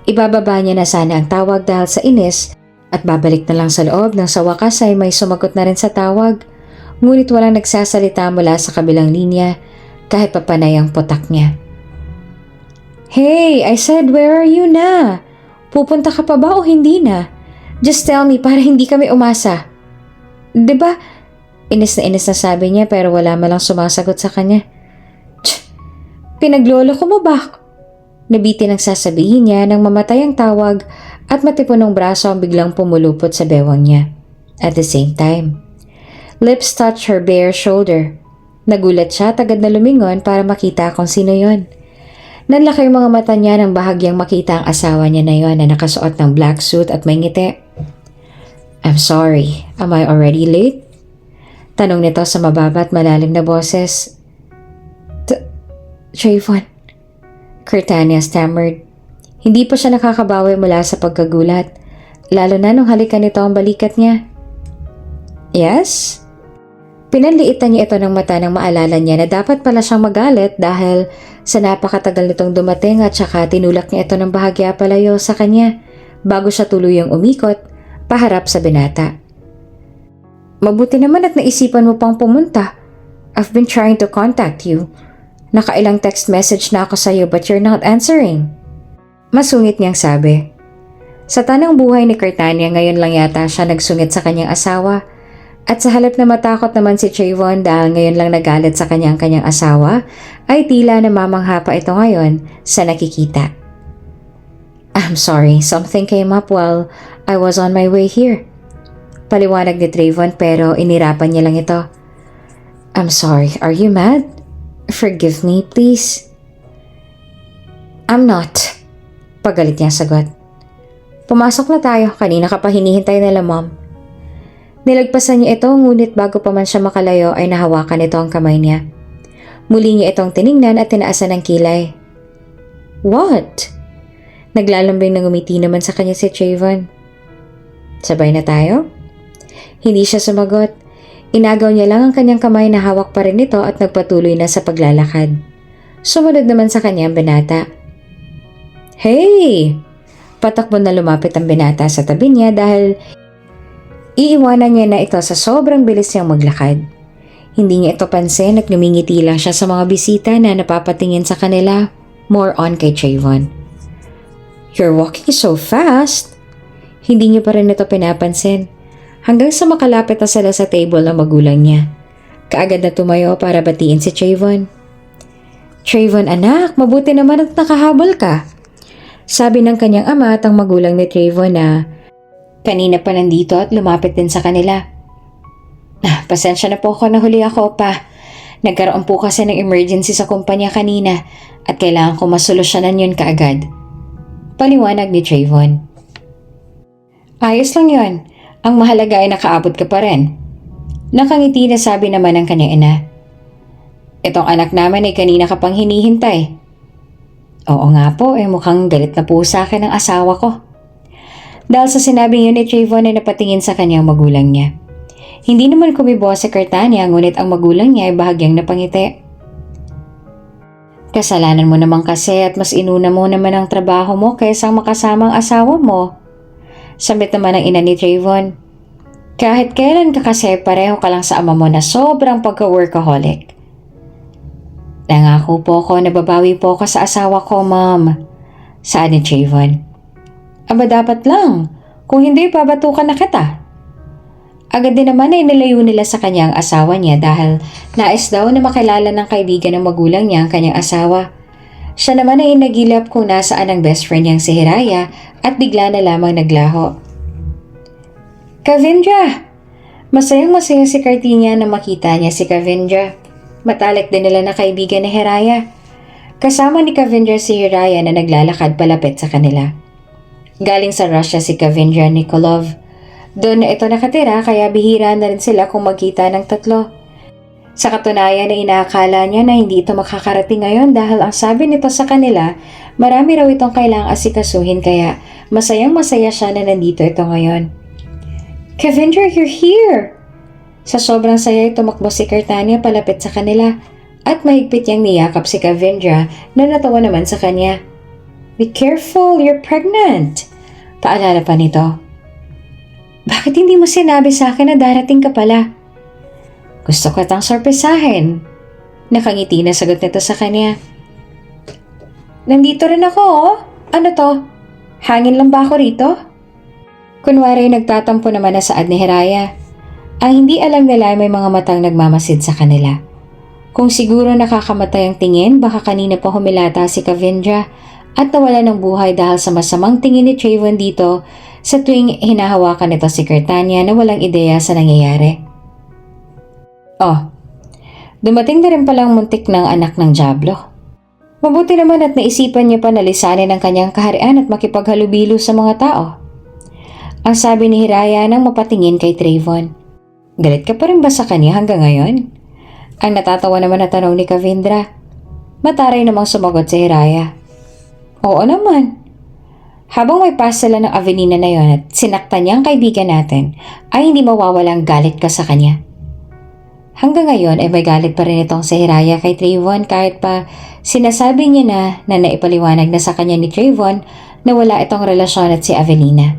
Ibababa niya na sana ang tawag dahil sa inis at babalik na lang sa loob nang sa wakas ay may sumagot na rin sa tawag. Ngunit walang nagsasalita mula sa kabilang linya kahit papanay ang putak niya. Hey, I said where are you na? Pupunta ka pa ba o hindi na? Just tell me para hindi kami umasa. 'Di ba? Inis na sabi niya pero wala malang sumasagot sa kanya. Pinaglolo ko mo ba? Nabitin ang sasabihin niya nang mamatay ang tawag at matipunong braso ang biglang pumulupot sa bewang niya. At the same time, lips touched her bare shoulder. Nagulat siya at agad na lumingon para makita kung sino yon. Nanlaki yung mga mata niya nang bahagyang makita ang asawa niya na yon na nakasuot ng black suit at may ngiti. I'm sorry, am I already late? Tanong nito sa mababa at malalim na boses. Trayvon, Courtania stammered. Hindi pa siya nakakabawi mula sa pagkagulat, lalo na nung halikan nito ang balikat niya. Yes? Pinanliitan niya ito ng mata nang maalala niya na dapat pala siyang magalit dahil sa napakatagal nitong dumating at saka tinulak niya ito ng bahagya palayo sa kanya bago siya tuluyang umikot paharap sa binata. Mabuti naman at naisipan mo pang pumunta. I've been trying to contact you. Nakailang text message na ako sa'yo but you're not answering. Masungit niyang sabi. Sa tanang buhay ni Courtania ngayon lang yata siya nagsungit sa kanyang asawa. At sa halip na matakot naman si Trayvon dahil ngayon lang nagalit sa kanyang asawa, ay tila namamangha pa ito ngayon sa nakikita. I'm sorry, something came up while I was on my way here. Paliwanag ni Trayvon pero inirapan niya lang ito. I'm sorry, are you mad? Forgive me, please. I'm not. Pagalit niya sagot. Pumasok na tayo, kanina ka pa hinihintay nila mom. Nilagpasan niya ito ngunit bago pa man siya makalayo ay nahawakan ito ang kamay niya. Muli niya itong tiningnan at tinaasan ng kilay. What? Naglalambing na ngumiti naman sa kanya si Trayvon. Sabay na tayo? Hindi siya sumagot. Inagaw niya lang ang kanyang kamay na hawak pa rin nito at nagpatuloy na sa paglalakad. Sumunod naman sa kanya ang binata. Hey! Patakbo na lumapit ang binata sa tabi niya dahil iiwanan niya na ito sa sobrang bilis niyang maglakad. Hindi niya ito pansin at ngumingiti lang siya sa mga bisita na napapatingin sa kanila, more on kay Trayvon. You're walking so fast! Hindi niya pa rin ito pinapansin. Hanggang sa makalapit na sila sa table ng magulang niya. Kaagad na tumayo para batiin si Trayvon. Trayvon anak, mabuti naman at nakahabol ka. Sabi ng kanyang ama at ang magulang ni Trayvon na kanina pa nandito at lumapit din sa kanila. Pasensya na po ako, nahuli ako pa. Nagkaroon po kasi ng emergency sa kumpanya kanina at kailangan ko masolusyonan yun kaagad. Paliwanag ni Trayvon. Ayos lang yun. Ang mahalaga ay nakaabot ka pa rin. Nakangiti na sabi naman ng kanyang ina. Itong anak namin ay kanina ka pang hinihintay. Oo nga po, mukhang galit na po sa akin ang asawa ko. Dahil sa sinabing yun ni Trayvon ay napatingin sa kanyang magulang niya. Hindi naman kumibo si Courtania ngunit ang magulang niya ay bahagyang napangiti. Kasalanan mo naman kasi at mas inuna mo naman ang trabaho mo kaysa makasama ang asawa mo. Sambit naman ang ina ni Trayvon. Kahit kailan ka kasi pareho ka lang sa ama mo na sobrang pagka-workaholic. Nangako po ako na babawi po ako sa asawa ko, mom. Saan ni Trayvon? Aba dapat lang. Kung hindi, babatukan na kita. Agad din naman ay nilayo nila sa kanyang asawa niya dahil nais daw na makilala ng kaibigan ng magulang niya ang kanyang asawa. Siya naman ay nagilap kung nasaan ang best friend niyang si Hiraya at bigla na lamang naglaho. Kavindra! Masayang-masaya si Courtania na makita niya si Kavindra. Matalik din nila na kaibigan ni Hiraya. Kasama ni Kavindra si Hiraya na naglalakad palapit sa kanila. Galing sa Russia si Kavindra Nikolov. Doon na ito nakatira kaya bihira na rin sila kung magkita ng tatlo. Sa katunayan na inaakala niya na hindi ito makakarating ngayon dahil ang sabi nito sa kanila, marami raw itong kailangang asikasuhin kaya masayang-masaya siya na nandito ito ngayon. Kavindra, you're here! Sa sobrang saya tumakbo si Courtania palapit sa kanila at mahigpit niyang niyakap si Kavindra na natawa naman sa kanya. Be careful, you're pregnant! Paalala pa nito. Bakit hindi mo sinabi sa akin na darating ka pala? Gusto ko tang sorpresahin. Nakangiti na sagot nito sa kanya. Nandito rin ako oh. Ano to? Hangin lang ba ako rito? Kunwari nagtatampo naman na saad ni Hiraya. Ang hindi alam nila ay may mga matang nagmamasid sa kanila. Kung siguro nakakamatay ang tingin, baka kanina pa humilata si Kavindra at nawala ng buhay dahil sa masamang tingin ni Trayvon dito sa tuwing hinahawakan nito si Kirtania na walang ideya sa nangyayari. Oh, dumating na rin palang muntik ng anak ng Diablo. Mabuti naman at naisipan niya pa na lisanin ang kanyang kaharian at makipaghalubilo sa mga tao. Ang sabi ni Hiraya nang mapatingin kay Trayvon. Galit ka pa rin ba sa kanya hanggang ngayon? Ang natatawa naman na tanong ni Kavindra. Mataray namang sumagot si Hiraya. Oo naman. Habang may pass sila ng Avenina na yon at sinaktan niya ang kaibigan natin, ay hindi mawawalang galit ka sa kanya. Hanggang ngayon ay may galit pa rin itong si Hiraya kay Trayvon kahit pa sinasabi niya na naipaliwanag na sa kanya ni Trayvon na wala itong relasyon at si Avelina.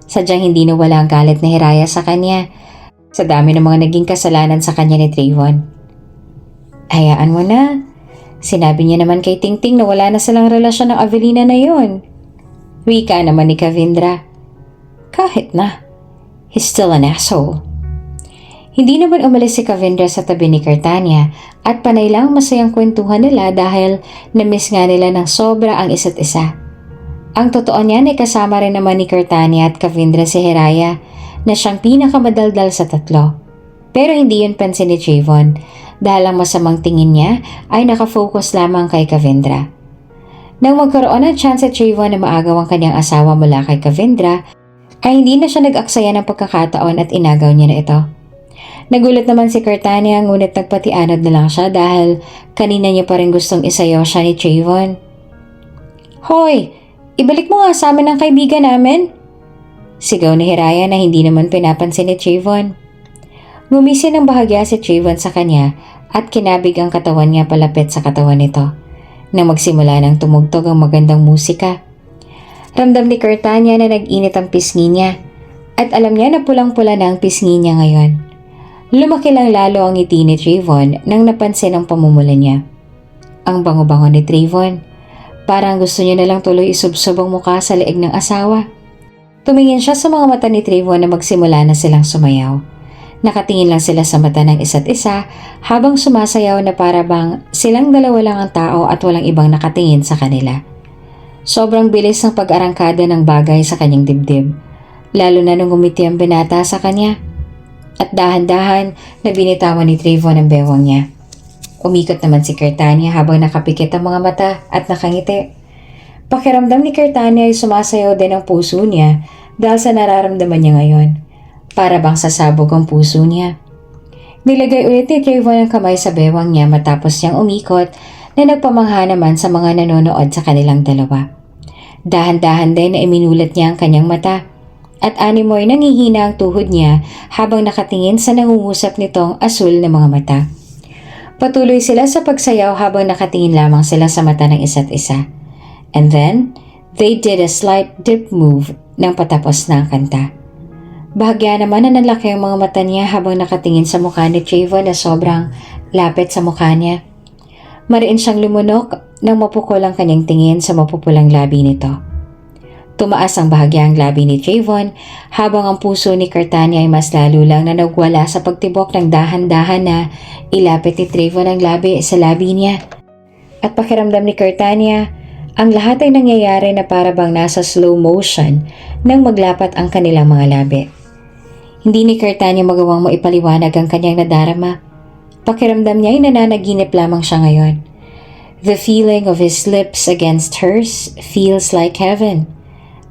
Sadyang hindi nawala ang galit ni Hiraya sa kanya sa dami ng mga naging kasalanan sa kanya ni Trayvon. Hayaan mo na. Sinabi niya naman kay Tingting na wala na silang relasyon ng Avelina na yun. Wika naman ni Kavindra. Kahit na. He's still an asshole. Hindi naman umalis si Kavindra sa tabi ni Kirtania at panay lang masayang kwentuhan nila dahil na-miss nga nila ng sobra ang isa't isa. Ang totoo niyan ay kasama rin naman ni Kirtania at Kavindra si Hiraya na siyang pinakamadaldal sa tatlo. Pero hindi yun pansin ni Trayvon dahil ang masamang tingin niya ay nakafocus lamang kay Kavindra. Nang magkaroon ng chance si Trayvon na maagaw ang kanyang asawa mula kay Kavindra, ay hindi na siya nag-aksaya ng pagkakataon at inagaw niya na ito. Nagulat naman si Kirtania ngunit nagpatianod na lang siya dahil kanina niya pa rin gustong isayaw siya ni Trayvon. Hoy! Ibalik mo nga sa amin ang kaibigan namin! Sigaw ni Hiraya na hindi naman pinapansin ni Trayvon. Ngumisi ng bahagya si Trayvon sa kanya at kinabig ang katawan niya palapit sa katawan nito nang magsimula ng tumugtog ang magandang musika. Ramdam ni Kirtania na nag-init ang pisngi niya at alam niya na pulang-pula na ang pisngi niya ngayon. Lumaki lang lalo ang ngiti ni Trayvon nang napansin ang pamumula niya. Ang bango-bango ni Trayvon. Parang gusto niya na lang tuloy isubsob ang mukha sa leeg ng asawa. Tumingin siya sa mga mata ni Trayvon na magsimula na silang sumayaw. Nakatingin lang sila sa mata ng isa't isa habang sumasayaw na para bang silang dalawa lang ang tao at walang ibang nakatingin sa kanila. Sobrang bilis ng pag-arangkada ng bagay sa kanyang dibdib, lalo na nung umiti ang binata sa kanya. At dahan-dahan na binitawan ni Trayvon ang bewang niya. Umikot naman si Kirtania habang nakapikit ang mga mata at nakangiti. Pakiramdam ni Kirtania ay sumasayaw din ang puso niya dahil sa nararamdaman niya ngayon. Para bang sasabog ang puso niya. Nilagay ulit ni Trayvon ang kamay sa bewang niya matapos niyang umikot na nagpamangha naman sa mga nanonood sa kanilang dalawa. Dahan-dahan din na iminulat niya ang kanyang mata. At animoy nangihina ang tuhod niya habang nakatingin sa nangungusap nitong asul na mga mata. Patuloy sila sa pagsayaw habang nakatingin lamang sila sa mata ng isa't isa. And then, they did a slight dip move nang patapos na ang kanta. Bahagya naman na nalaki ang mga mata niya habang nakatingin sa mukha ni Trayvon na sobrang lapit sa mukha niya. Mariin siyang lumunok nang mapukol ang kanyang tingin sa mapupulang labi nito. Tumaas ang bahagyang labi ni Trayvon habang ang puso ni Kirtania ay mas lalo lang na nagwala sa pagtibok ng dahan-dahan na ilapit ni Trayvon ang labi sa labi niya. At pakiramdam ni Kirtania, ang lahat ay nangyayari na para bang nasa slow motion nang maglapat ang kanilang mga labi. Hindi ni Kirtania magawang maipaliwanag ang kanyang nadarama. Pakiramdam niya ay nananaginip lamang siya ngayon. The feeling of his lips against hers feels like heaven.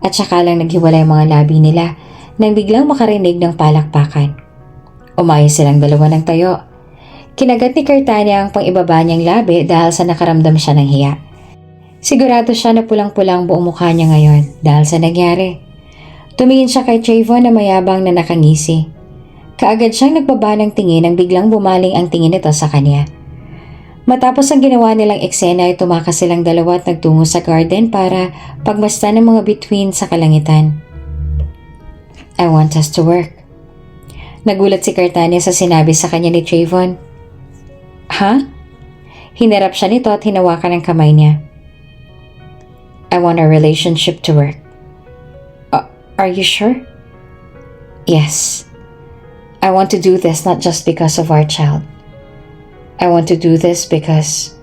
At saka lang naghiwalay ang mga labi nila nang biglang makarinig ng palakpakan. Umayos silang dalawa ng tayo. Kinagat ni Kirtania ang pang-ibaba niyang labi dahil sa nakaramdam siya ng hiya. Sigurado siya na pulang-pulang buong mukha niya ngayon dahil sa nangyari. Tumingin siya kay Trayvon na mayabang na nakangisi. Kaagad siyang nagbaba ng tingin nang biglang bumaling ang tingin nito sa kanya. Matapos ang ginawa nilang eksena ay tumakas silang dalawa at nagtungo sa garden para pagmasdan ng mga bituin sa kalangitan. I want us to work. Nagulat si Kirtania sa sinabi sa kanya ni Trayvon. Ha? Hinarap siya nito at hinawakan ang kamay niya. I want our relationship to work. Are you sure? Yes. I want to do this not just because of our child. I want to do this because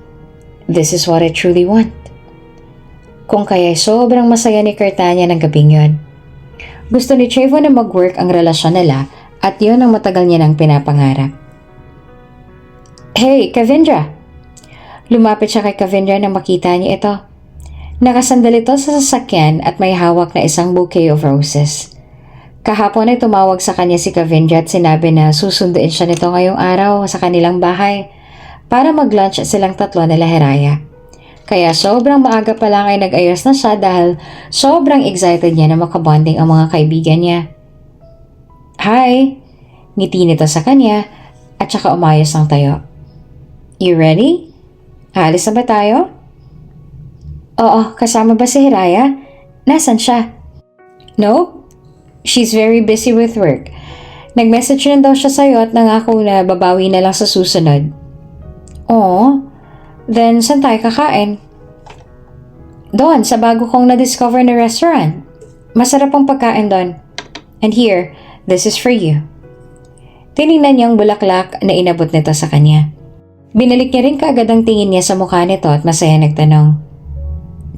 this is what I truly want. Kung kaya'y sobrang masaya ni Cartania ng gabing yon. Gusto ni Trayvon na mag-work ang relasyon nila at yon ang matagal niya nang pinapangarap. Hey, Kavindra! Lumapit siya kay Kavindra nang makita niya ito. Nakasandal ito sa sasakyan at may hawak na isang bouquet of roses. Kahapon ay tumawag sa kanya si Kavindra at sinabi na susunduin siya nito ngayong araw sa kanilang bahay para mag-lunch silang tatlo nila Hiraya. Kaya sobrang maaga pa lang ay nag-ayos na siya dahil sobrang excited niya na makabonding ang mga kaibigan niya. Hi! Ngiti nito sa kanya at saka umayos ang tayo. You ready? Aalis na ba tayo? Oo, kasama ba si Hiraya? Nasaan siya? No, she's very busy with work. Nag-message rin daw siya sa'yo at nangako na babawi na lang sa susunod. Oh, then saan tayo kakain? Doon, sa bago kong na-discover na restaurant. Masarap ang pagkain doon. And here, this is for you. Tinignan niyang bulaklak na inabot nito sa kanya. Binalik niya rin kaagad ang tingin niya sa mukha nito at masaya nagtanong.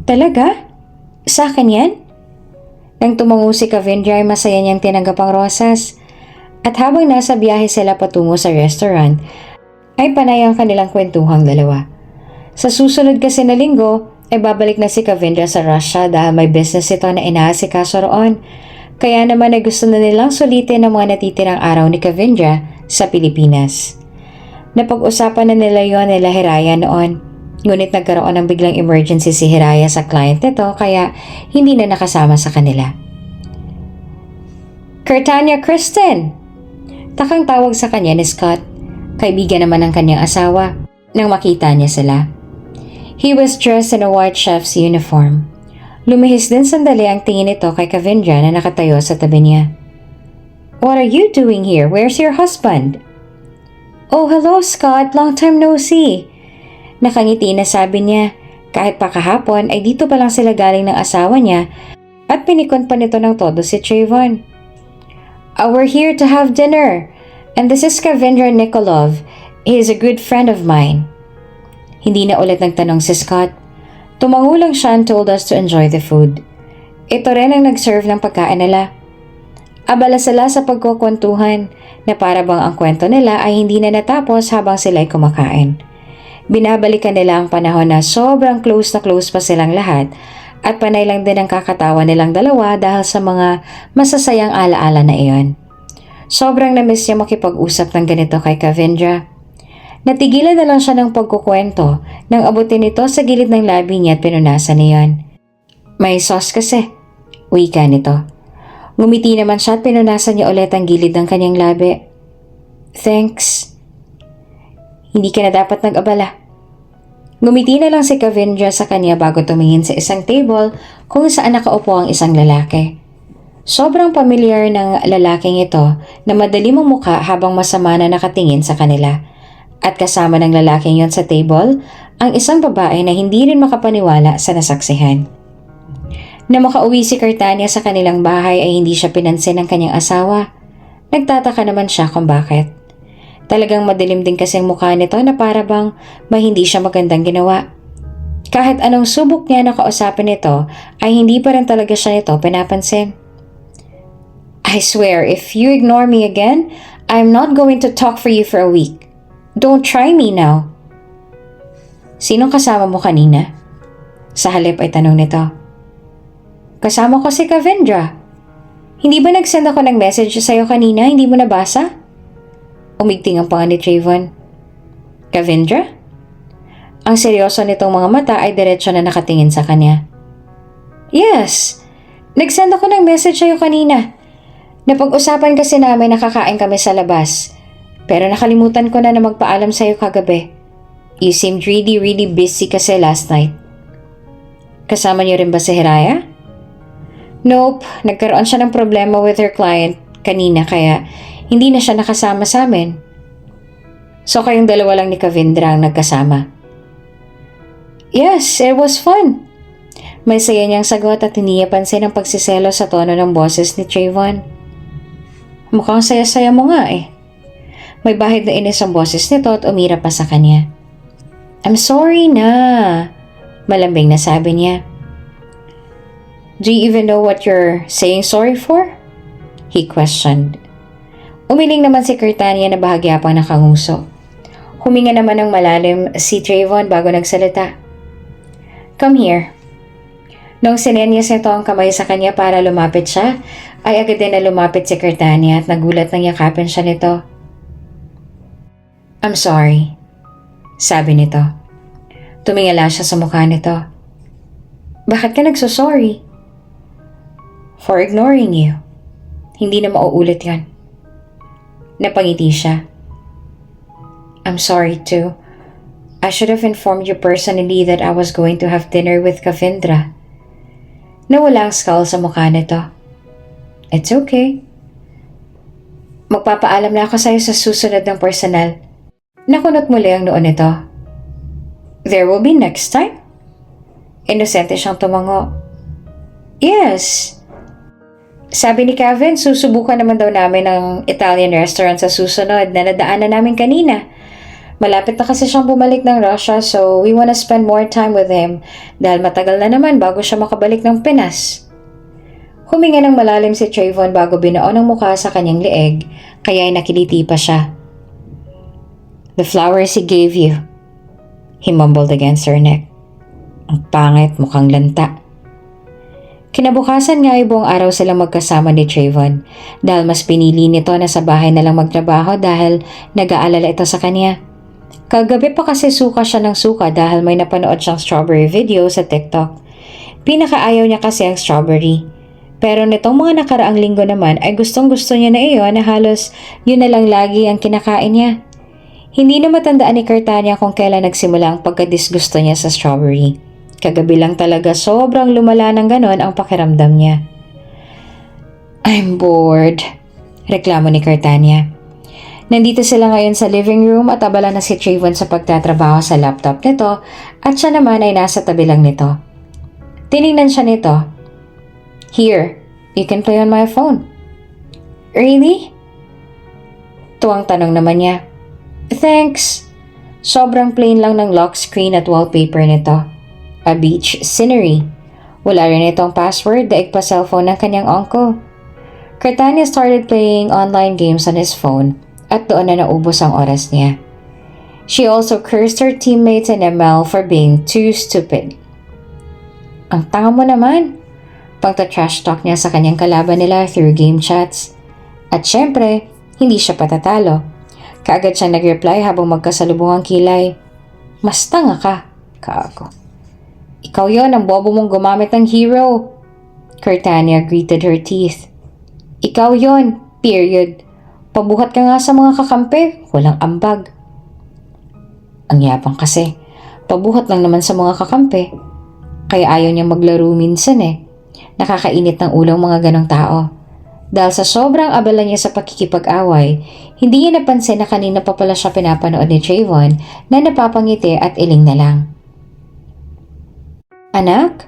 Talaga? Sa akin yan? Nang tumango si Kavindra ay masaya niyang tinanggap ang rosas. At habang nasa biyahe sila patungo sa restaurant, ay panay ang kanilang kwentuhang dalawa. Sa susunod kasi na linggo, ay babalik na si Kavindra sa Russia dahil may business ito na inaasikaso roon. Kaya naman ay gusto na nilang sulitin ang mga natitirang araw ni Kavindra sa Pilipinas. Napag-usapan na nila yon nila Hiraya noon. Ngunit nagkaroon ng biglang emergency si Hiraya sa client nito kaya hindi na nakasama sa kanila. Cartania Kristen! Takang tawag sa kanya ni Scott. Kaibigan naman ng kanyang asawa nang makita niya sila. He was dressed in a white chef's uniform. Lumihis din sandali ang tingin nito kay Kavindra na nakatayo sa tabi niya. What are you doing here? Where's your husband? Oh, hello Scott. Long time no see. Nakangiti na sabi niya. Kahit pa kahapon ay dito pa lang sila galing ng asawa niya at pinikon pa nito ng todo si Trayvon. We're here to have dinner and this is Kavindra Nikolov. He is a good friend of mine. Hindi na ulit nagtanong si Scott. Tumango lang siya and told us to enjoy the food. Ito rin ang nag-serve ng pagkain nila. Abala sila sa pagkukwentuhan na para bang ang kwento nila ay hindi na natapos habang sila'y kumakain. Binabalikan nila ang panahon na sobrang close pa silang lahat at panay lang din ang kakatawa nilang dalawa dahil sa mga masasayang alaala na iyon. Sobrang na-miss niya makipag-usap ng ganito kay Kavindra. Natigilan na lang siya ng pagkukwento nang abutin ito sa gilid ng labi niya at pinunasan niyon. May sauce kasi, wika nito. Ngumiti naman siya at pinunasan niya ulit ang gilid ng kanyang labi. Thanks. Hindi ka na dapat nag-abala. Ngumiti na lang si Kavindra sa kanya bago tumingin sa isang table kung saan nakaupo ang isang lalaki. Sobrang pamilyar ng lalaking ito na madalim ang mukha habang masama na nakatingin sa kanila. At kasama ng lalaking yon sa table, ang isang babae na hindi rin makapaniwala sa nasaksihan. Na makauwi si Cartania sa kanilang bahay ay hindi siya pinansin ng kanyang asawa. Nagtataka naman siya kung bakit. Talagang madilim din kasi ang mukha nito na para bang may hindi siya magandang ginawa. Kahit anong subok niya na kausapin nito ay hindi pa rin talaga siya nito pinapansin. I swear, if you ignore me again, I'm not going to talk for you for a week. Don't try me now. Sinong kasama mo kanina? Sa halip ay tanong nito. Kasama ko si Kavindra. Hindi ba nag-send ako ng message sa'yo kanina? Hindi mo nabasa? Umigting ang panga ni Trayvon. Kavindra? Ang seryoso nitong mga mata ay diretsyo na nakatingin sa kanya. Yes! Nag-send ako ng message sa'yo kanina. Napag-usapan kasi namin na kakain kami sa labas. Pero nakalimutan ko na magpaalam sa'yo kagabi. You seemed really busy kasi last night. Kasama niyo rin ba si Hiraya? Nope, nagkaroon siya ng problema with her client kanina kaya hindi na siya nakasama sa amin. So kayong dalawa lang ni Kavindra ang nagkasama. Yes, it was fun. May saya niyang sagot at hindi niya pansin ang pagsiselo sa tono ng boses ni Trayvon. Mukhang saya-saya mo nga eh. May bahid na inis ang boses nito at umira pa sa kanya. I'm sorry na, malambing na sabi niya. Do you even know what you're saying sorry for? He questioned. Umiling naman si Kirtania na bahagya pang nakanguso. Huminga naman ng malalim si Trayvon bago nagsalita. Come here. Nung sinenyas nito ang kamay sa kanya para lumapit siya, ay agad din na lumapit si Kirtania at nagulat nang yakapin siya nito. I'm sorry, sabi nito. Tumingala siya sa mukha nito. Bakit ka nagsosorry? For ignoring you. Hindi na mauulit yan. Napangiti siya. I'm sorry too. I should have informed you personally that I was going to have dinner with Kavindra. Nawala ang skull sa mukha nito. It's okay. Magpapaalam na ako sa'yo sa susunod ng personal. Nakunot muli ang noon nito. There will be next time? Inosente siyang tumango. Yes. Sabi ni Kevin, susubukan naman daw namin ng Italian restaurant sa susunod na nadaanan namin kanina. Malapit na kasi siyang bumalik ng Russia so we wanna spend more time with him dahil matagal na naman bago siya makabalik ng Pinas. Huminga ng malalim si Trayvon bago binoon ang mukha sa kanyang leeg kaya ay nakiliti pa siya. The flowers he gave you, he mumbled against her neck. Ang pangit, mukhang lanta. Kinabukasan nga ay buong araw silang magkasama ni Trayvon dahil mas pinili nito na sa bahay na lang magtrabaho dahil nag-aalala ito sa kanya. Kagabi pa kasi suka siya ng suka dahil may napanood siyang strawberry video sa TikTok. Pinakaayaw niya kasi ang strawberry. Pero nitong mga nakaraang linggo naman ay gustong gusto niya na iyon na halos yun na lang lagi ang kinakain niya. Hindi na matandaan ni Kirtania kung kailan nagsimula ang pagkadisgusto niya sa strawberry. Kagabi lang talaga sobrang lumala ng ganon ang pakiramdam niya. I'm bored, reklamo ni Kirtania. Nandito sila ngayon sa living room at abala na si Trayvon sa pagtatrabaho sa laptop nito at siya naman ay nasa tabi lang nito. Tiningnan siya nito. Here, you can play on my phone. Really? Tuwang tanong naman niya. Thanks. Sobrang plain lang ng lock screen at wallpaper nito. A beach scenery. Wala rin itong password daig pa cellphone ng kanyang uncle. Kirtania started playing online games on his phone at doon na naubos ang oras niya. She also cursed her teammates in ML for being too stupid. Ang tanga mo naman. Pangta-trash talk niya sa kanyang kalaban nila through game chats. At syempre, hindi siya patatalo. Kaagad siya nag-reply habang magkasalubong ang kilay. Mas tanga ka, kaago. Ikaw yon ang bobo mong gumamit ng hero. Kirtania gritted her teeth. Ikaw yon, period. Pabuhat ka nga sa mga kakampi, walang ambag. Ang yapang kasi, pabuhat lang naman sa mga kakampi. Kaya ayaw niya maglaro minsan eh. Nakakainit ng ulo mga ganong tao. Dahil sa sobrang abala niya sa pakikipag-away, hindi niya napansin na kanina pa pala siya pinapanood ni Trayvon na napapangiti at iling na lang. Anak?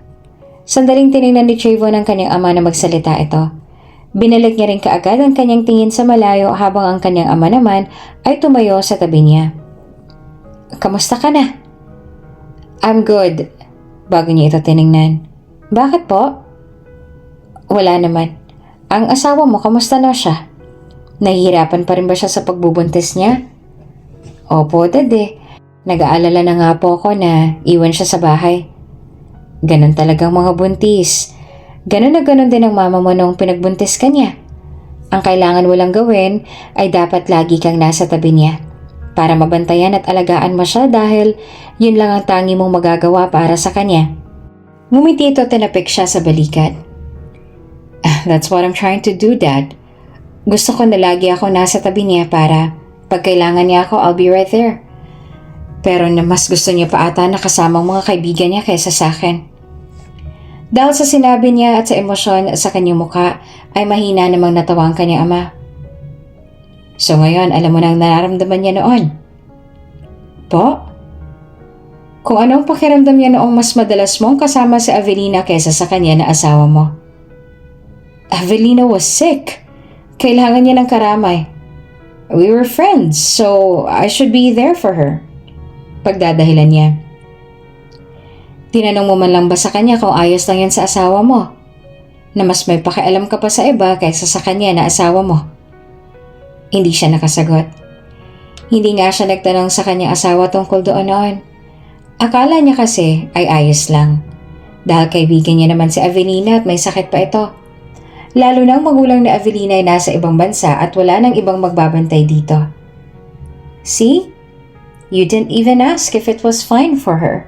Sandaling tinignan ni Trayvon ang kanyang ama na magsalita ito. Binalik niya rin kaagad ang kanyang tingin sa malayo habang ang kanyang ama naman ay tumayo sa tabi niya. Kamusta ka na? I'm good. Bago niya ito tinignan. Bakit po? Wala naman. Ang asawa mo, kamusta na siya? Nahihirapan pa rin ba siya sa pagbubuntis niya? Opo, dade. Nag-aalala na nga po ako na iwan siya sa bahay. Ganon talagang mga buntis. Ganon na ganon din ang mama mo nung pinagbuntis ka niya. Ang kailangan mo lang gawin ay dapat lagi kang nasa tabi niya para mabantayan at alagaan mo siya dahil yun lang ang tangi mong magagawa para sa kanya. Ngumiti ito at tinapik siya sa balikat. That's what I'm trying to do, Dad. Gusto ko na lagi ako nasa tabi niya para pag kailangan niya ako, I'll be right there. Pero na mas gusto niya pa ata na kasama ang mga kaibigan niya kaysa sa akin. Dahil sa sinabi niya at sa emosyon sa kanyang mukha ay mahina namang natawa ang kanyang ama. So ngayon, alam mo na ang nararamdaman niya noon. Po? kung anong pakiramdam niya noong mas madalas mong kasama si Avelina kaysa sa kanya na asawa mo. Avelina was sick. Kailangan niya ng karamay. We were friends, so I should be there for her. Pagdadahilan niya. Tinanong mo man lang ba sa kanya kung ayos lang yan sa asawa mo? Na mas may pakialam ka pa sa iba kaysa sa kanya na asawa mo? Hindi siya nakasagot. Hindi nga siya nagtanong sa kanyang asawa tungkol doon noon. Akala niya kasi ay ayos lang. Dahil kaibigan niya naman si Avelina at may sakit pa ito. Lalo na ang magulang na Avelina ay nasa ibang bansa at wala nang ibang magbabantay dito. See? You didn't even ask if it was fine for her.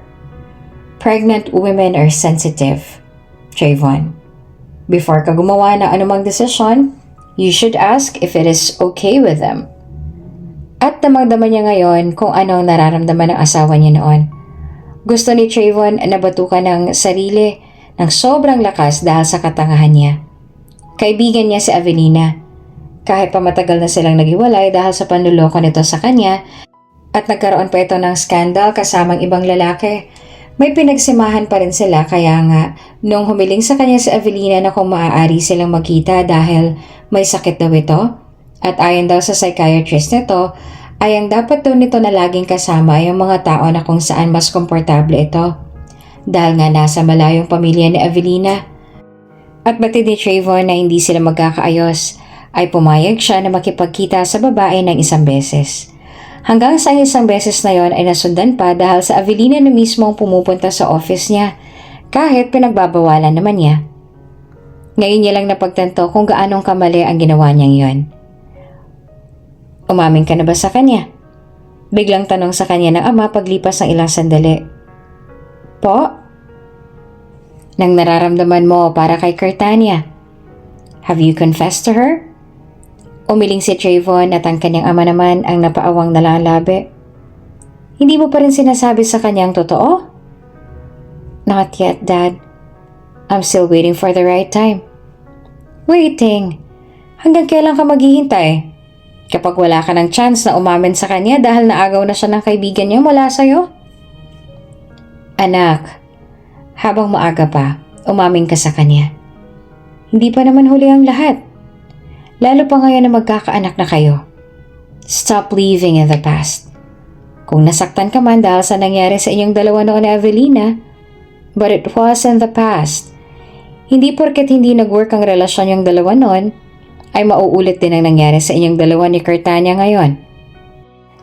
Pregnant women are sensitive, Trayvon. Before ka gumawa ng anumang desisyon, you should ask if it is okay with them. At damang-dama niya ngayon kung ano ang nararamdaman ng asawa niya noon. Gusto ni Trayvon na batukan ng sarili ng sobrang lakas dahil sa katangahan niya. Kaibigan niya si Avelina. Kahit pa matagal na silang naghiwalay dahil sa panluloko nito sa kanya at nagkaroon pa ito ng skandal kasamang ibang lalaki, may pinagsimahan pa rin sila kaya nga nung humiling sa kanya si Avelina na kung maaari silang magkita dahil may sakit daw ito at ayon daw sa psychiatrist nito ay ang dapat daw nito na laging kasama ay yung mga tao na kung saan mas komportable ito dahil nga nasa malayong pamilya ni Avelina. At batid ni Trayvon na hindi sila magkakaayos ay pumayag siya na makipagkita sa babae ng isang beses. Hanggang sa isang beses na yon ay nasundan pa dahil sa Avelina na mismo ang pumupunta sa office niya kahit pinagbabawalan naman niya. Ngayon niya lang napagtanto kung gaanong kamali ang ginawa niyang yon. Umamin ka na ba sa kanya? Biglang tanong sa kanya ng ama paglipas ng ilang sandali. Po? Nang nararamdaman mo para kay Cartania. Have you confessed to her? Umiling si Trayvon at ang kanyang ama naman ang napaawang nalalabi. Hindi mo pa rin sinasabi sa kanyang totoo? Not yet, Dad. I'm still waiting for the right time. Waiting? Hanggang kailan ka maghihintay? Kapag wala ka ng chance na umamin sa kanya dahil naagaw na siya ng kaibigan niya mula sa'yo? Anak, habang maaga pa, umamin ka sa kanya. Hindi pa naman huli ang lahat. Lalo pa ngayon na magkakaanak na kayo. Stop living in the past. Kung nasaktan ka man dahil sa nangyari sa inyong dalawa noon ni Avelina, but it was in the past. Hindi porket hindi nag-work ang relasyon yung dalawa noon, ay mauulit din ang nangyari sa inyong dalawa ni Cartania ngayon.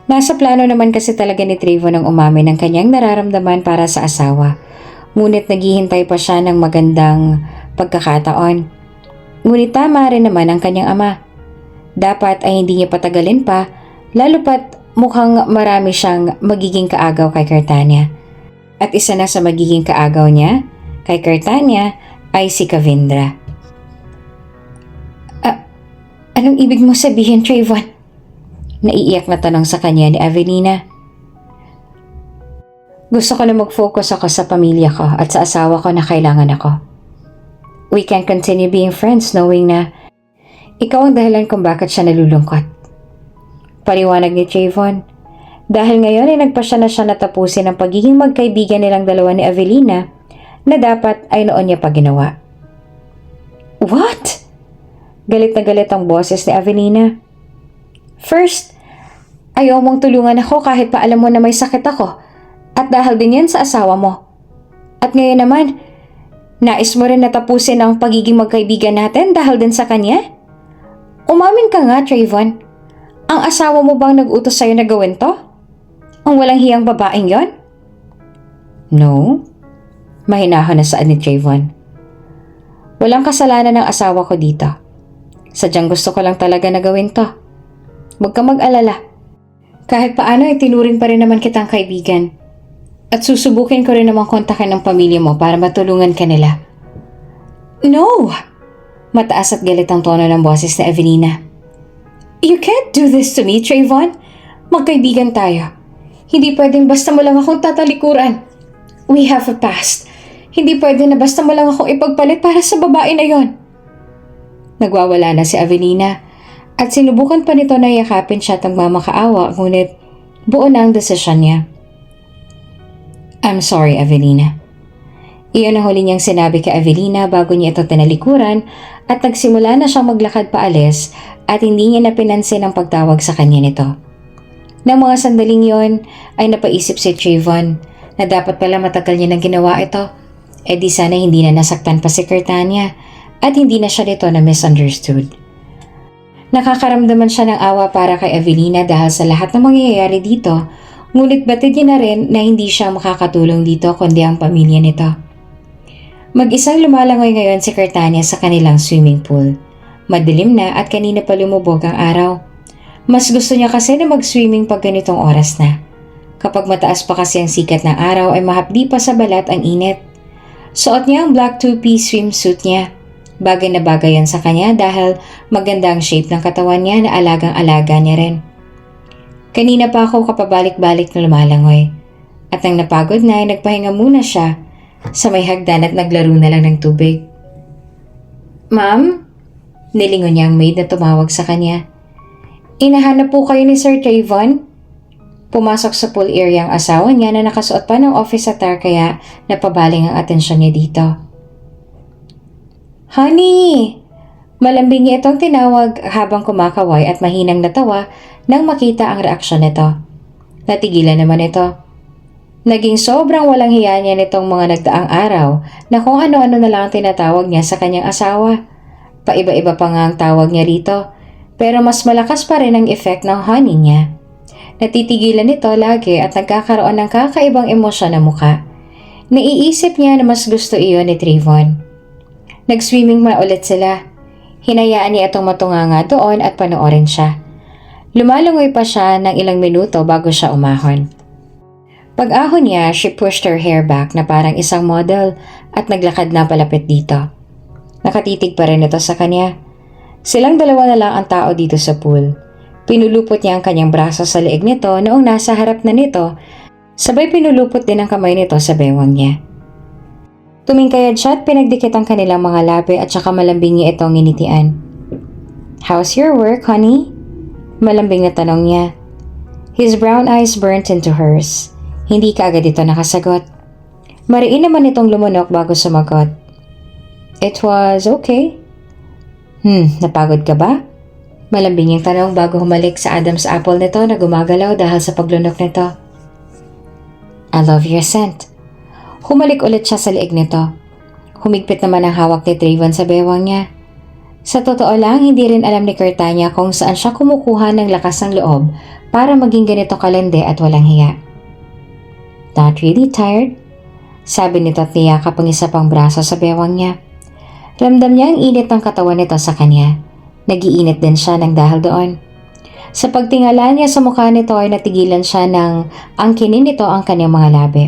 Nasa plano naman kasi talaga ni Trayvon ang umamin ng kanyang nararamdaman para sa asawa. Ngunit naghihintay pa siya ng magandang pagkakataon. Ngunit tama rin naman ang kanyang ama. Dapat ay hindi niya patagalin pa, lalo pat mukhang marami siyang magiging kaagaw kay Cartania. At isa na sa magiging kaagaw niya, kay Cartania, ay si Kavindra. Anong ibig mo sabihin, Trayvon? Naiiyak na tanong sa kanya ni Avelina. Gusto ko na mag-focus ako sa pamilya ko at sa asawa ko na kailangan ako. We can continue being friends knowing na ikaw ang dahilan kung bakit siya nalulungkot. Paliwanag ni Trayvon. Dahil ngayon ay nagpasya na siya natapusin ang pagiging magkaibigan nilang dalawa ni Avelina na dapat ay noon niya pa ginawa. What? Galit na galit ang boses ni Avelina. First, ayaw mong tulungan ako kahit pa alam mo na may sakit ako at dahil din yan sa asawa mo. At ngayon naman, nais mo rin natapusin ang pagiging magkaibigan natin dahil din sa kanya? Umamin ka nga, Trayvon. Ang asawa mo bang nag-utos sa'yo na gawin to? Ang walang hiyang babaeng yon? No. Mahinahon na saan ni Trayvon. Walang kasalanan ng asawa ko dito. Sadyang gusto ko lang talaga na gawin to. Huwag ka mag-alala. Kahit paano ay tinuring pa rin naman kitang kaibigan. At susubukin ko rin naman kontakin ng pamilya mo para matulungan ka nila. No! Mataas at galit ang tono ng boses ni Avelina. You can't do this to me, Trayvon. Magkaibigan tayo. Hindi pwedeng basta mo lang akong tatalikuran. We have a past. Hindi pwede na basta mo lang akong ipagpalit para sa babae na yon. Nagwawala na si Avelina at sinubukan pa nito na yakapin siya at magmamakaawa ngunit buo na ang desisyon niya. I'm sorry, Evelina. Iyon ang huli niyang sinabi kay Evelina bago niya ito tinalikuran at nagsimula na siyang maglakad paalis at hindi niya napinansin ang pagtawag sa kanya nito. Nang mga sandaling yon ay napaisip si Trayvon na dapat pala matagal niya nang ginawa ito. E di sana hindi na nasaktan pa si Curtania at hindi na siya nito na misunderstood. Nakakaramdaman siya ng awa para kay Evelina dahil sa lahat ng mangyayari dito, ngunit batid niya na rin na hindi siya makakatulong dito kundi ang pamilya nito. Mag-isang lumalangoy ngayon si Curtania sa kanilang swimming pool. Madilim na at kanina pa lumubog ang araw. Mas gusto niya kasi na mag-swimming pag ganitong oras na. Kapag mataas pa kasi ang sikat ng araw ay mahapdi pa sa balat ang init. Suot niya ang black two-piece swimsuit niya. Bagay na bagay yan sa kanya dahil maganda ang shape ng katawan niya na alagang-alaga niya rin. Kanina pa ako kapabalik-balik na lumalangoy. At nang napagod na ay nagpahinga muna siya sa may hagdan at naglaro na lang ng tubig. Ma'am? Nilingon niya ang maid na tumawag sa kanya. Inahanap po kayo ni Sir Trayvon? Pumasok sa pool area ang asawa niya na nakasuot pa ng office attire kaya napabaling ang atensyon niya dito. Honey! Malambing niya itong tinawag habang kumakaway at mahinang natawa nang makita ang reaksyon nito. Natigilan naman ito. Naging sobrang walang hiya niya nitong mga nagdaang araw na kung ano-ano na lang tinatawag niya sa kanyang asawa. Paiba-iba pa nga ang tawag niya rito, pero mas malakas pa rin ang effect ng honey niya. Natitigilan nito lagi at nagkakaroon ng kakaibang emosyon na mukha. Naiisip niya na mas gusto iyon ni Trayvon. Nag-swimming ma ulit sila. Hinayaan niya itong matunganga doon at panoorin siya. Lumalangoy pa siya ng ilang minuto bago siya umahon. Pag-ahon niya, she pushed her hair back na parang isang model at naglakad na palapit dito. Nakatitig pa rin ito sa kanya. Silang dalawa na lang ang tao dito sa pool. Pinulupot niya ang kanyang braso sa leeg nito noong nasa harap na nito, sabay pinulupot din ang kamay nito sa bewang niya. Tumingkayad siya at pinagdikit ang kanilang mga labi at saka malambing niya itong nginitian. How's your work, honey? Malambing na tanong niya. His brown eyes burnt into hers. Hindi kaagad ito nakasagot. Mariin naman itong lumunok bago sumagot. It was okay. Napagod ka ba? Malambing yung tanong bago humalik sa Adam's apple nito na gumagalaw dahil sa paglunok nito. I love your scent. Humalik ulit siya sa leeg nito. Humigpit naman ang hawak ni Trayvon sa bewang niya. Sa totoo lang, hindi rin alam ni Curtania kung saan siya kumukuha ng lakas ng loob para maging ganito kalende at walang hiya. Not really tired? Sabi nito at niyakap ang isa pang braso sa bewang niya. Ramdam niya ang init ng katawan nito sa kanya. Nagiinit din siya ng dahil doon. Sa pagtingala niya sa mukha nito ay natigilan siya ng angkinin nito ang kanyang mga labi.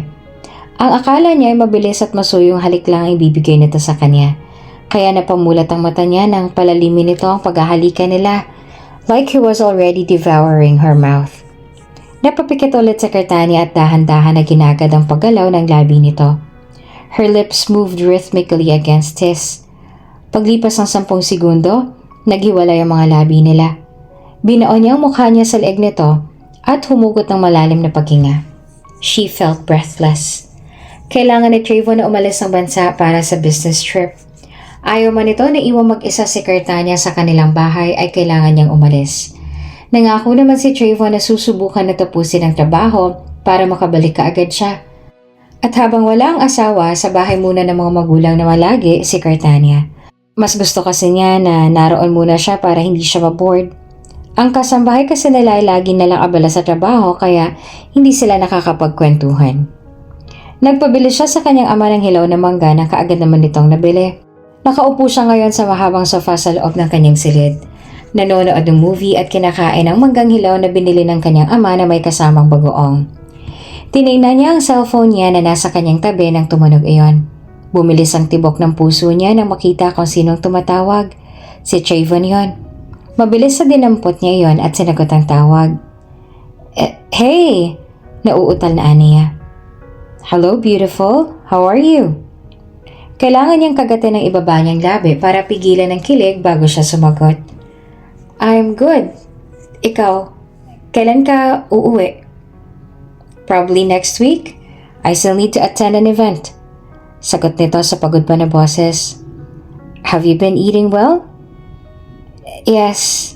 Ang akala niya ay mabilis at masuyong halik lang ang ibibigay nito sa kanya. Kaya napamulat ang mata niya nang palalimin nito ang paghahalikan nila, like he was already devouring her mouth. Napapikit ulit sa Curtania at dahan-dahan na ginagad ang paggalaw ng labi nito. Her lips moved rhythmically against his. Paglipas ng 10 segundo, naghiwalay ang mga labi nila. Binaon niya ang mukha niya sa leeg nito at humugot ng malalim na paghinga. She felt breathless. Kailangan ni Trayvon na umalis ng bansa para sa business trip. Ayaw man ito na iwang mag-isa si Curtania sa kanilang bahay ay kailangan niyang umalis. Nangako naman si Trayvon na susubukan na tapusin ang trabaho para makabalik kaagad siya. At habang wala ang asawa, sa bahay muna ng mga magulang na malagi si Curtania. Mas gusto kasi niya na naroon muna siya para hindi siya maboard. Ang kasambahay kasi nila ay lagi nalang abala sa trabaho kaya hindi sila nakakapagkwentuhan. Nagpabili siya sa kanyang ama ng hilaw na mangga na kaagad naman nitong nabili. Nakaupo siya ngayon sa mahabang sofa sa loob ng kanyang silid. Nanonood ng movie at kinakain ang manggang hilaw na binili ng kanyang ama na may kasamang bagoong. Tinignan niya ang cellphone niya na nasa kanyang tabi nang tumunog iyon. Bumilis ang tibok ng puso niya nang makita kung sinong tumatawag. Si Trayvon yon. Mabilis sa dinampot niya yon at sinagot ang tawag. Hey! Nauutal na niya. Hello, beautiful. How are you? Kailangan niyang kagatin ng ibaba niyang labi para pigilan ang kilig bago siya sumagot. I'm good. Ikaw, kailan ka uuwi? Probably next week. I still need to attend an event. Sagot nito sa pagod pa na boses. Have you been eating well? Yes.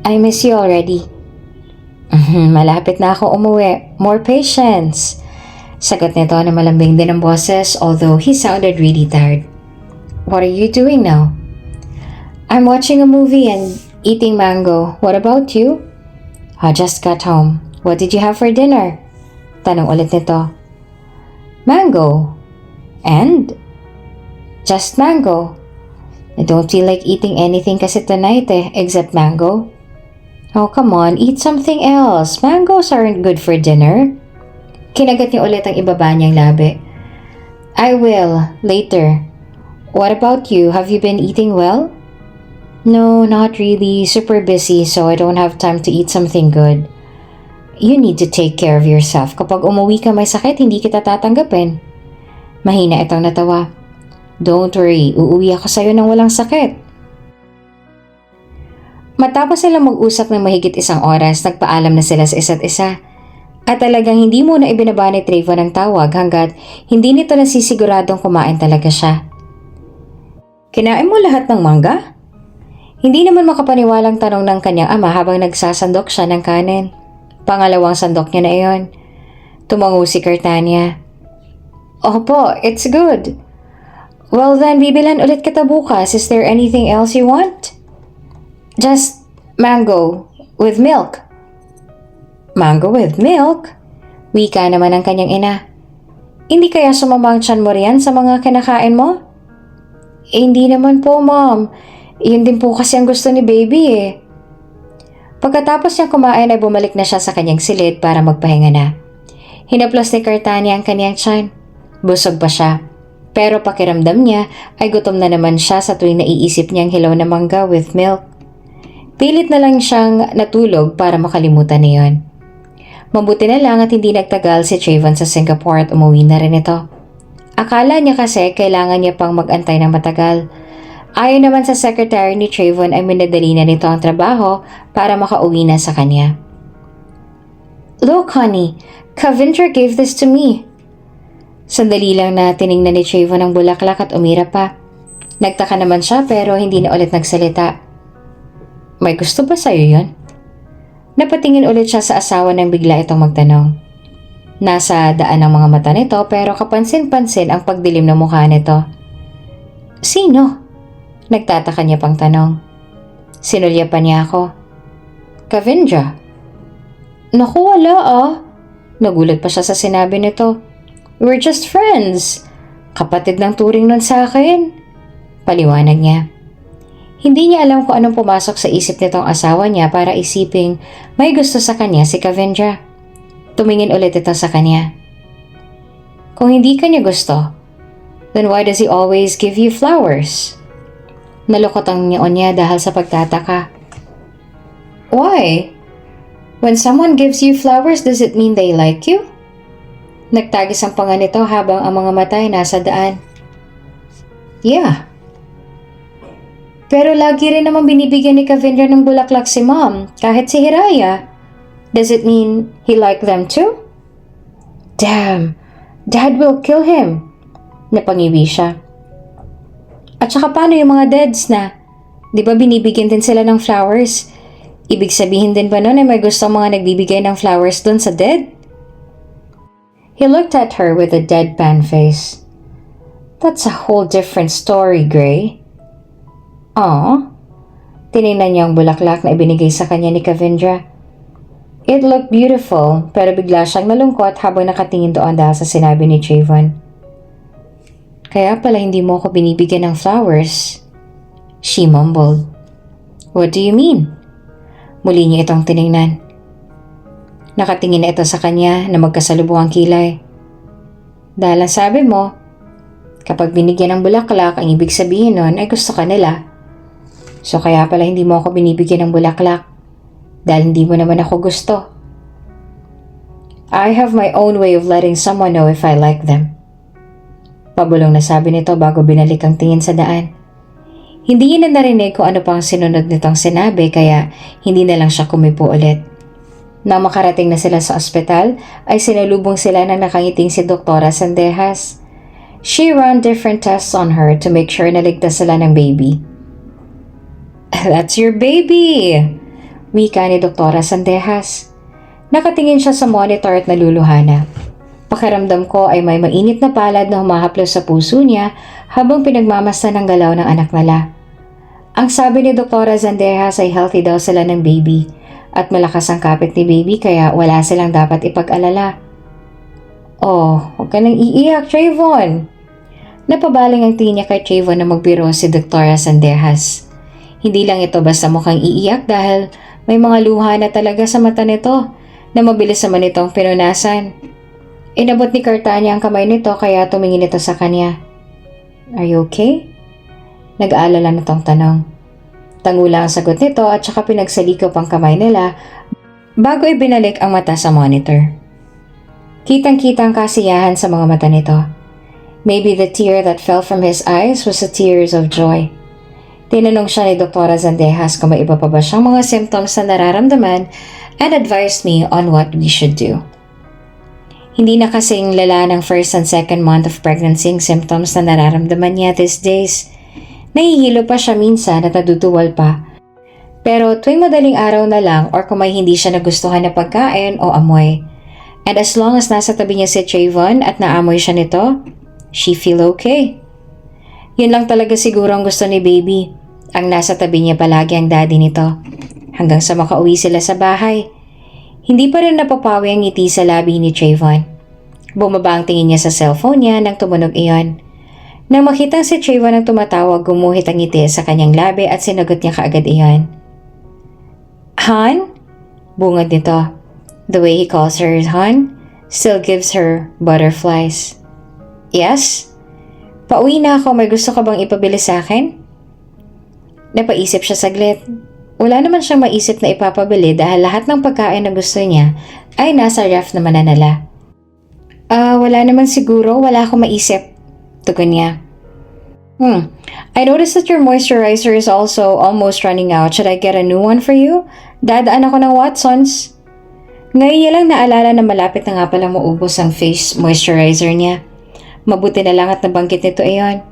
I miss you already. Malapit na ako umuwi. More patience. Sagot nito na malambing din ang boses, although he sounded really tired. What are you doing now? I'm watching a movie and eating mango. What about you? I just got home. What did you have for dinner? Tanong ulit nito. Mango. And? Just mango. I don't feel like eating anything kasi tonight except mango. Oh, come on, eat something else. Mangoes aren't good for dinner. Kinagat niya ulit ang ibaba niyang labi. I will, later. What about you? Have you been eating well? No, not really. Super busy, so I don't have time to eat something good. You need to take care of yourself. Kapag umuwi ka may sakit, hindi kita tatanggapin. Mahina itong natawa. Don't worry, uuwi ako sa'yo nang walang sakit. Matapos silang mag-usap ng mahigit 1 oras, nagpaalam na sila sa isa't isa. At talagang hindi muna ibinaba ni Trayvon ang tawag hanggat hindi nito nasisiguradong kumain talaga siya. Kinain mo lahat ng mangga? Hindi naman makapaniwalang tanong ng kanyang ama habang nagsasandok siya ng kanin. Pangalawang sandok niya na iyon. Tumango si Cartania. Opo, it's good. Well then, bibilan ulit kita bukas. Is there anything else you want? Just mango with milk. Mango with milk? Wika naman ang kanyang ina. Hindi kaya sumama ang tiyan mo riyan sa mga kinakain mo? Hindi naman po, Mom. Yun din po kasi ang gusto ni baby Pagkatapos niyang kumain ay bumalik na siya sa kanyang silid para magpahinga na. Hinaplos ni Cartania ang kanyang tiyan. Busog pa siya. Pero pakiramdam niya ay gutom na naman siya sa tuwing naiisip niyang hilaw na mangga with milk. Pilit na lang siyang natulog para makalimutan na yun. Mabuti na lang at hindi nagtagal si Trayvon sa Singapore at umuwi na rin ito. Akala niya kasi kailangan niya pang mag-antay ng matagal. Ayon naman sa secretary ni Trayvon ay minadali na nito ang trabaho para makauwi na sa kanya. Look honey, Kavindra gave this to me. Sandali lang na tiningnan ni Trayvon ang bulaklak at umira pa. Nagtaka naman siya pero hindi na ulit nagsalita. May gusto ba sa'yo yun? Napatingin ulit siya sa asawa nang bigla itong magtanong. Nasa daan ang mga mata nito pero kapansin-pansin ang pagdilim ng mukha nito. Sino? Nagtataka niya pang tanong. Sinulyapan niya ako. Kavindra. Naku, wala Nagulat pa siya sa sinabi nito. We're just friends. Kapatid ng turing nun sa akin. Paliwanag niya. Hindi niya alam kung anong pumasok sa isip nitong asawa niya para isiping may gusto sa kanya si Kavindra. Tumingin ulit ito sa kanya. Kung hindi kanya gusto, then why does he always give you flowers? Nalukot ang nyoon niya dahil sa pagtataka. Why? When someone gives you flowers, does it mean they like you? Nagtagis ang panga nito habang ang mga mata ay nasa daan. Yeah. Pero lagi rin naman binibigyan ni Kavindra ng bulaklak si Mom, kahit si Hiraya. Does it mean he liked them too? Damn, Dad will kill him. Napangiwi siya. At saka paano yung mga deads na? Di ba binibigyan din sila ng flowers? Ibig sabihin din ba nun ay may gusto mga nagbibigay ng flowers dun sa dead? He looked at her with a deadpan face. That's a whole different story, Gray. Tinignan niya ang bulaklak na ibinigay sa kanya ni Kavindra. It looked beautiful, pero bigla siyang nalungkot habang nakatingin doon dahil sa sinabi ni Trayvon. Kaya pala hindi mo ako binibigyan ng flowers. She mumbled. What do you mean? Muli niya itong tinignan. Nakatingin na ito sa kanya na magkasalubong kilay. Dahil ang sabi mo, kapag binigyan ng bulaklak, ang ibig sabihin nun ay gusto ka nila. So kaya pala hindi mo ako binibigyan ng bulaklak dahil hindi mo naman ako gusto. I have my own way of letting someone know if I like them. Pabulong na sabi nito bago binalik ang tingin sa daan. Hindi niya na narinig kung ano pang sinunod nitong sinabi kaya hindi na lang siya kumipo ulit. Nang makarating na sila sa ospital, ay sinalubong sila ng nakangiting si Doktora Sandejas. She ran different tests on her to make sure na ligtas sila ng baby. "That's your baby!" wika ni Doktora Sandejas. Nakatingin siya sa monitor at naluluhana. Pakiramdam ko ay may mainit na palad na humahaplos sa puso niya habang pinagmamasdan ng galaw ng anak nila. Ang sabi ni Doktora Sandejas ay healthy daw sila ng baby at malakas ang kapit ni baby kaya wala silang dapat ipag-alala. "Oh, huwag ka nang iiyak, Trayvon." Napabaling ang tingin niya kay Trayvon na magbiro si Doktora Sandejas. Hindi lang ito basta mukhang iiyak dahil may mga luha na talaga sa mata nito na mabilis naman itong pinunasan. Inabot ni Cartania ang kamay nito kaya tumingin ito sa kanya. "Are you okay?" Nag-aalala nitong tanong. Tangula ang sagot nito at saka pinagsalikop ang kamay nila bago ibinalik ang mata sa monitor. Kitang-kita ang kasiyahan sa mga mata nito. Maybe the tear that fell from his eyes was the tears of joy. Tinanong siya ni Doktora Sandejas kung may iba pa ba siyang mga symptoms na nararamdaman and advised me on what we should do. Hindi na kasing lala ng first and second month of pregnancy ang symptoms na nararamdaman niya these days. Nahihilo pa siya minsan at naduduwal pa. Pero tuwing madaling araw na lang or kung may hindi siya nagustuhan na pagkain o amoy. And as long as nasa tabi niya si Trayvon at naamoy siya nito, she feel okay. Yun lang talaga siguro ang gusto ni baby. Ang nasa tabi niya palagi ang daddy nito. Hanggang sa makauwi sila sa bahay. Hindi pa rin napapawi ang ngiti sa labi ni Trayvon. Bumaba ang tingin niya sa cellphone niya nang tumunog iyon. Nang makitang si Trayvon ang tumatawag, gumuhit ang ngiti sa kanyang labi at sinagot niya kaagad iyon. "Han?" Bungad nito. The way he calls her Han still gives her butterflies. "Yes? Pauwi na ako, may gusto ka bang ipabili sa akin?" Napaisip siya saglit. Wala naman siyang maisip na ipapabili dahil lahat ng pagkain na gusto niya ay nasa ref naman na nala. Wala naman siguro, wala akong maisip," tugon niya. "I noticed that your moisturizer is also almost running out. Should I get a new one for you? Dadaan ako ng Watsons." Ngayon niya lang naalala na malapit na nga palang maubos ang face moisturizer niya. Mabuti na lang at nabanggit nito iyon.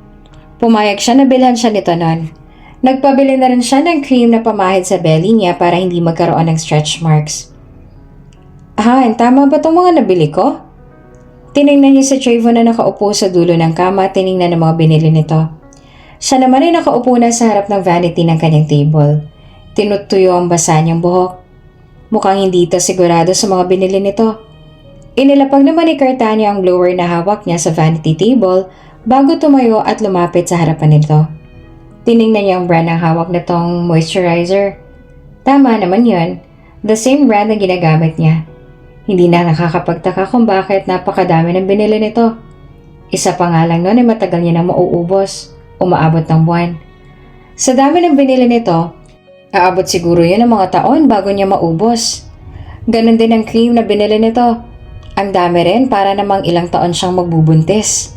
Pumayag siya na bilhan siya nito noon. Nagpabili na rin siya ng cream na pamahid sa belly niya para hindi magkaroon ng stretch marks. "Han, tama ba itong mga nabili ko?" Tinignan niya si Trayvon na nakaupo sa dulo ng kama at tinignan ang mga binili nito. Siya naman ay nakaupo na sa harap ng vanity ng kanyang table. Tinutuyo ang basa niyang buhok. Mukhang hindi ito sigurado sa mga binili nito. Inilapag naman ni Cartania ang blower na hawak niya sa vanity table bago tumayo at lumapit sa harapan nito. Tinignan niya ang brand ng hawak nitong moisturizer. Tama naman yun. The same brand na ginagamit niya. Hindi na nakakapagtaka kung bakit napakadami ng binili nito. Isa pa nga lang noon ay matagal niya na mauubos. Umaabot ng buwan. Sa dami ng binili nito, aabot siguro yun ng mga taon bago niya maubos. Ganon din ang cream na binili nito. Ang dami rin para namang ilang taon siyang magbubuntis.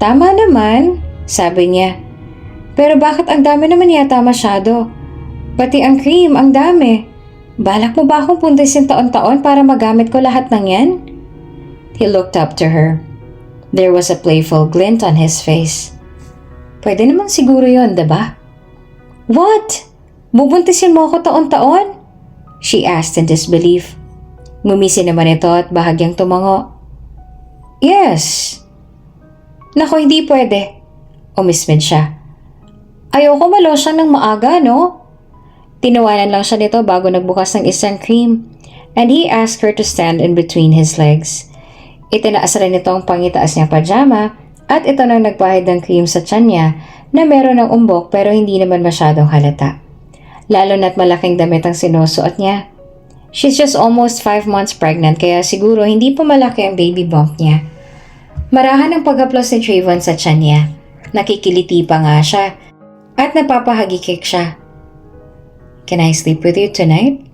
"Tama naman," sabi niya. "Pero bakit ang dami naman yata masyado? Pati ang cream, ang dami. Balak mo ba akong puntisin taon-taon para magamit ko lahat ng yan?" He looked up to her. There was a playful glint on his face. "Pwede naman siguro yun, diba?" "What? Bubuntisin mo ako taon-taon?" she asked in disbelief. Ngumisi naman ito at bahagyang tumango. "Yes." "Naku, hindi pwede." Umismid siya. "Ayoko malosyang ng maaga, no?" Tinawanan lang siya nito bago nagbukas ng isang cream and he asked her to stand in between his legs. Itinaas rin nito ang pangitaas niyang pajama at ito nang nagpahid ng cream sa tiyan niya na meron ng umbok pero hindi naman masyadong halata. Lalo na't malaking damit ang sinusuot niya. She's just almost 5 months pregnant kaya siguro hindi pa malaki ang baby bump niya. Marahan ang paghaplos ni Trayvon sa tiyan niya. Nakikiliti pa nga siya at napapahagikik siya. "Can I sleep with you tonight?"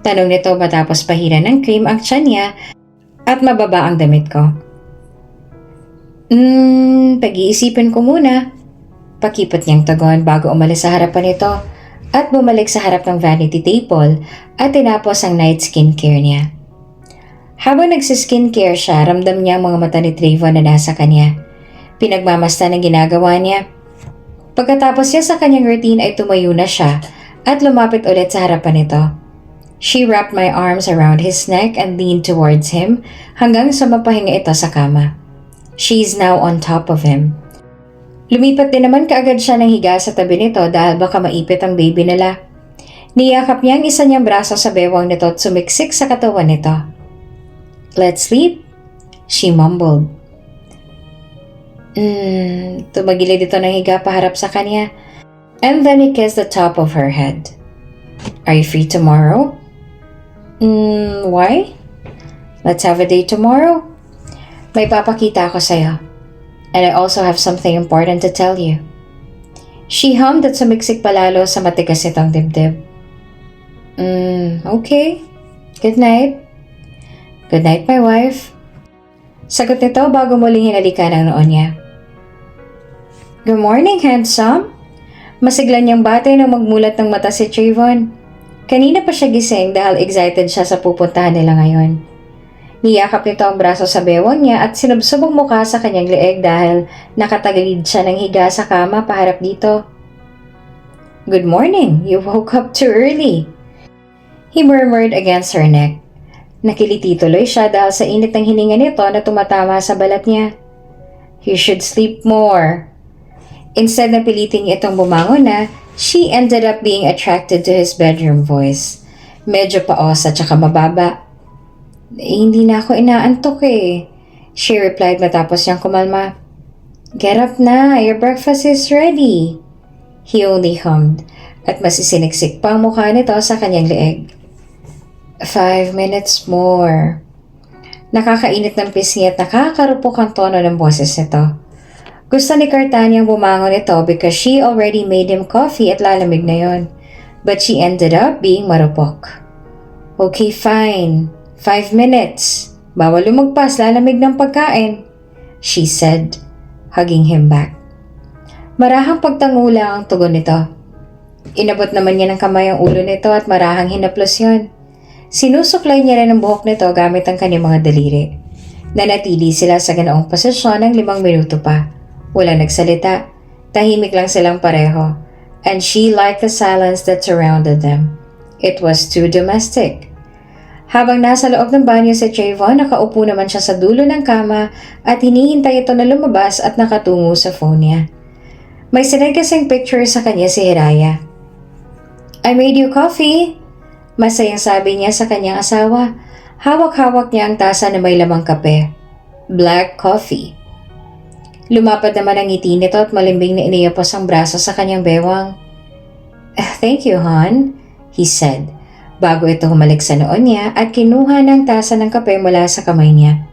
Tanong nito matapos pahiran ng cream ang tiyan niya at mababa ang damit ko. Pag-iisipin ko muna." Pakipot niyang tagon bago umalis sa harapan nito at bumalik sa harap ng vanity table at tinapos ang night skincare niya. Habang nagsiskincare siya, ramdam niya ang mga mata ni Trayvon na nasa kanya. Pinagmamasdan ang ginagawa niya. Pagkatapos niya sa kanyang routine ay tumayo na siya at lumapit ulit sa harapan nito. She wrapped my arms around his neck and leaned towards him hanggang sa mapahinga ito sa kama. She's now on top of him. Lumipat din naman kaagad siya ng higa sa tabi nito dahil baka maipit ang baby nila. Niyakap niya ang isa niyang braso sa bewang nito at sumiksik sa katawan nito. "Let's sleep," she mumbled. Tumagilid ito ng higa paharap sa kanya. And then he kissed the top of her head. "Are you free tomorrow?" Why? "Let's have a date tomorrow. May papakita ako sa'yo. And I also have something important to tell you." She hummed at sumiksik palalo sa matigas nitong dibdib. Okay. Good night." "Good night, my wife." Sagot nito bago muling hinalikan ang noon niya. "Good morning, handsome." Masigla niyang batay nang magmulat ng mata si Trayvon. Kanina pa siya gising dahil excited siya sa pupuntahan nila ngayon. Niyakap nito ang braso sa bewang niya at sinubsob ang mukha sa kanyang leeg dahil nakatagilid siya ng higa sa kama paharap dito. "Good morning, you woke up too early," he murmured against her neck. Nakiliti tuloy siya dahil sa init ng hininga nito na tumatama sa balat niya. "You should sleep more." Instead na pilitin niya itong bumangon na, she ended up being attracted to his bedroom voice. Medyo paos at saka mababa. Hindi na ako inaantok eh," she replied matapos niyang kumalma. "Get up na, your breakfast is ready." He only hummed at masisiniksik pa ang mukha nito sa kanyang leeg. 5 minutes more." Nakakainit ng pisngi at nakakarupok ang tono ng boses nito. Gusto ni Cartaniang bumangon ito because she already made him coffee at lalamig na yon. But she ended up being marupok. "Okay, fine. 5 minutes. Bawal lumagpas, lalamig ng pagkain," she said, hugging him back. Marahang pagtangula ang tugon nito. Inabot naman niya ng kamay ang ulo nito at marahang hinaplos yon. Sinusuklay niya rin ang buhok nito gamit ang kanyang mga daliri. Nanatili sila sa ganoong posisyon ng 5 minuto pa. Walang nagsalita. Tahimik lang silang pareho. And she liked the silence that surrounded them. It was too domestic. Habang nasa loob ng banyo si Trayvon, nakaupo naman siya sa dulo ng kama at hinihintay ito na lumabas at nakatungo sa phone niya. May sinend kasing picture sa kanya si Hiraya. "I made you coffee," masayang sabi niya sa kanyang asawa. Hawak-hawak niya ang tasa na may lamang kape. Black coffee. Lumapad naman ang ngiti nito at malimbing na iniyapos ang braso sa kanyang bewang. "Thank you, hon," he said, bago ito humalik sa noon niya at kinuha ng tasa ng kape mula sa kamay niya.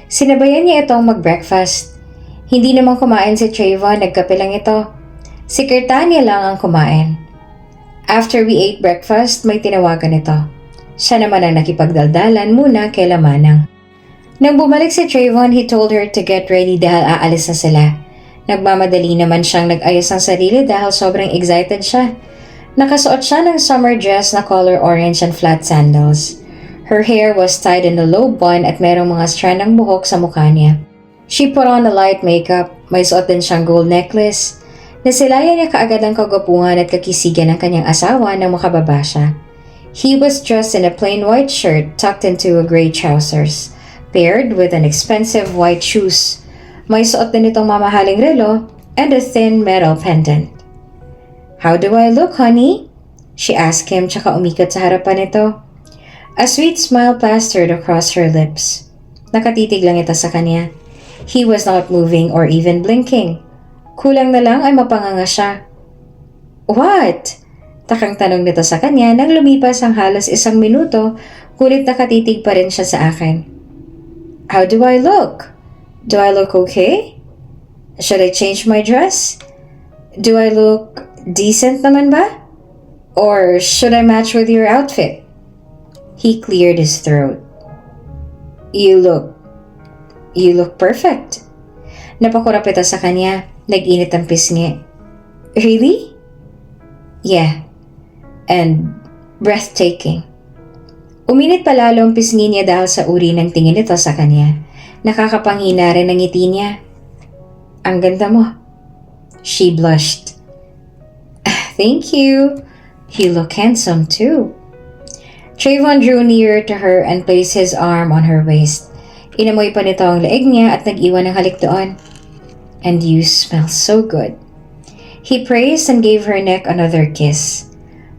Sinabayan niya itong mag-breakfast. Hindi naman kumain si Trayvon, nagkape lang ito. Si Kirtania lang ang kumain. After we ate breakfast, may tinawagan ito. Siya naman ang nakipagdaldalan muna kay Manang. Nang bumalik si Trayvon, he told her to get ready dahil aalis na sila. Nagmamadali naman siyang nag-ayos ng sarili dahil sobrang excited siya. Nakasuot siya ng summer dress na color orange and flat sandals. Her hair was tied in a low bun at merong mga strand ng buhok sa mukha niya. She put on a light makeup, may suot din siyang gold necklace. Nasilayan niya kaagad ang kagwapuhan at kakisigan ng kanyang asawa nang makababa siya. He was dressed in a plain white shirt tucked into a gray trousers, paired with an expensive white shoes. May suot din itong mamahaling relo and a thin metal pendant. "How do I look, honey?" she asked him tsaka umikot sa harapan nito. A sweet smile plastered across her lips. Nakatitig lang ito sa kanya. He was not moving or even blinking. Kulang na lang ay mapanganga siya. "What?" Takang tanong nito sa kanya nang lumipas ang halos 1 minuto, kulit nakatitig pa rin siya sa akin. "How do I look? Do I look okay? Should I change my dress? Do I look decent naman ba? Or should I match with your outfit?" He cleared his throat. You look perfect." Napakurap ito sa kanya. Nag-init ang pisngi. "Really?" "Yeah. and breathtaking. Uminit pa lalo ang pisngi niya dahil sa uri ng tingin nito sa kanya. Nakakapanghina rin ang ngiti niya. Ang ganda mo. She blushed. Thank you. You look handsome too. Trayvon drew nearer to her and placed his arm on her waist. Inamoy pa nito ang leeg niya at nag-iwan ng halik doon. And you smell so good. He praised and gave her neck another kiss.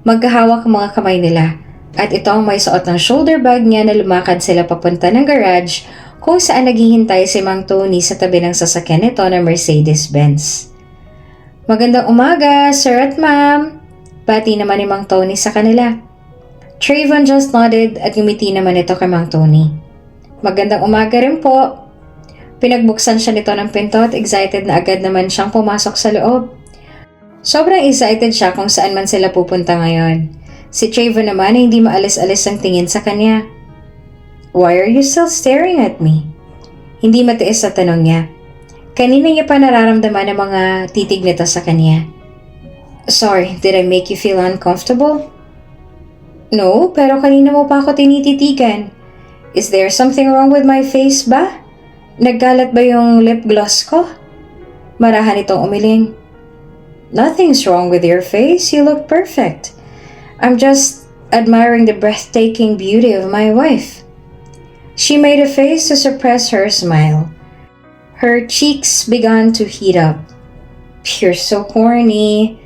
Magkahawak ang mga kamay nila at ito ang may suot ng shoulder bag niya na lumakad sila papunta ng garage kung saan naghihintay si Mang Tony sa tabi ng sasakyan nito na Mercedes-Benz. Magandang umaga, sir at ma'am. Bati naman ni Mang Tony sa kanila. Trayvon just nodded at ngumiti naman ito kay Mang Tony. Magandang umaga rin po. Pinagbuksan siya nito ng pinto at excited na agad naman siyang pumasok sa loob. Sobrang excited siya kung saan man sila pupunta ngayon. Si Trayvon naman ay hindi maalis-alis ang tingin sa kanya. Why are you still staring at me? Hindi matiis sa tanong niya. Kanina niya pa nararamdaman ang mga titig nito sa kanya. Sorry, did I make you feel uncomfortable? No, pero kanina mo pa ako tinititigan. Is there something wrong with my face ba? Nagkalat ba yung lip gloss ko? Marahan itong umiling. Nothing's wrong with your face. You look perfect. I'm just admiring the breathtaking beauty of my wife. She made a face to suppress her smile. Her cheeks began to heat up. You're so horny.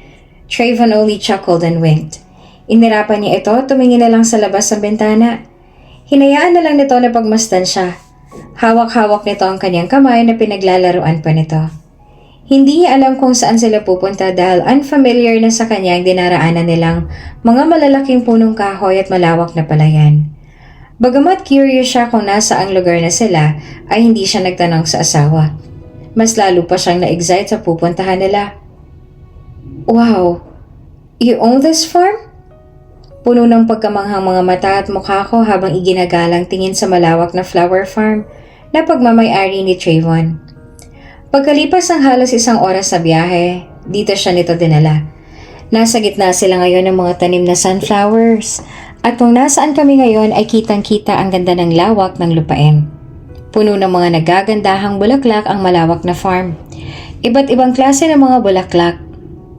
Trayvon only chuckled and winked. Inirapan niya ito, tumingin na lang sa labas ng bintana. Hinayaan na lang nito na pagmasdan siya. Hawak-hawak nito ang kanyang kamay na pinaglalaruan pa nito. Hindi niya alam kung saan sila pupunta dahil unfamiliar na sa kanya ang dinaraanan nilang mga malalaking punong kahoy at malawak na palayan. Bagamat curious siya kung nasa ang lugar na sila, ay hindi siya nagtanong sa asawa. Mas lalo pa siyang na-excite sa pupuntahan nila. Wow! You own this farm? Puno ng pagkamanghang mga mata at mukha ko habang iginagalang tingin sa malawak na flower farm na pagmamay-ari ni Trayvon. Pagkalipas ng halos isang oras sa biyahe, dito siya nito dinala. Nasa gitna sila ngayon ng mga tanim na sunflowers. At kung nasaan kami ngayon ay kitang-kita ang ganda ng lawak ng lupain. Puno ng mga nagagandahang bulaklak ang malawak na farm. Iba't ibang klase ng mga bulaklak.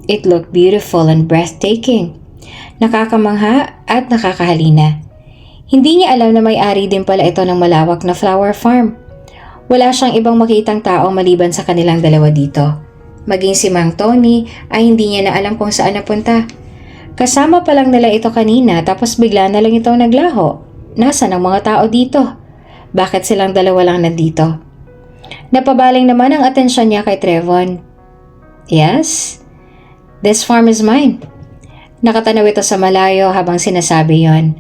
It looked beautiful and breathtaking. Nakakamangha at nakakahalina. Hindi niya alam na may-ari din pala ito ng malawak na flower farm. Wala siyang ibang makitang tao maliban sa kanilang dalawa dito. Maging si Mang Tony ay hindi niya na alam kung saan napunta. Kasama pa lang nila ito kanina tapos bigla na lang itong naglaho. Nasaan ang mga tao dito? Bakit silang dalawa lang nandito? Napabaling naman ang atensyon niya kay Trayvon. Yes, this farm is mine. Nakatanaw ito sa malayo habang sinasabi yon.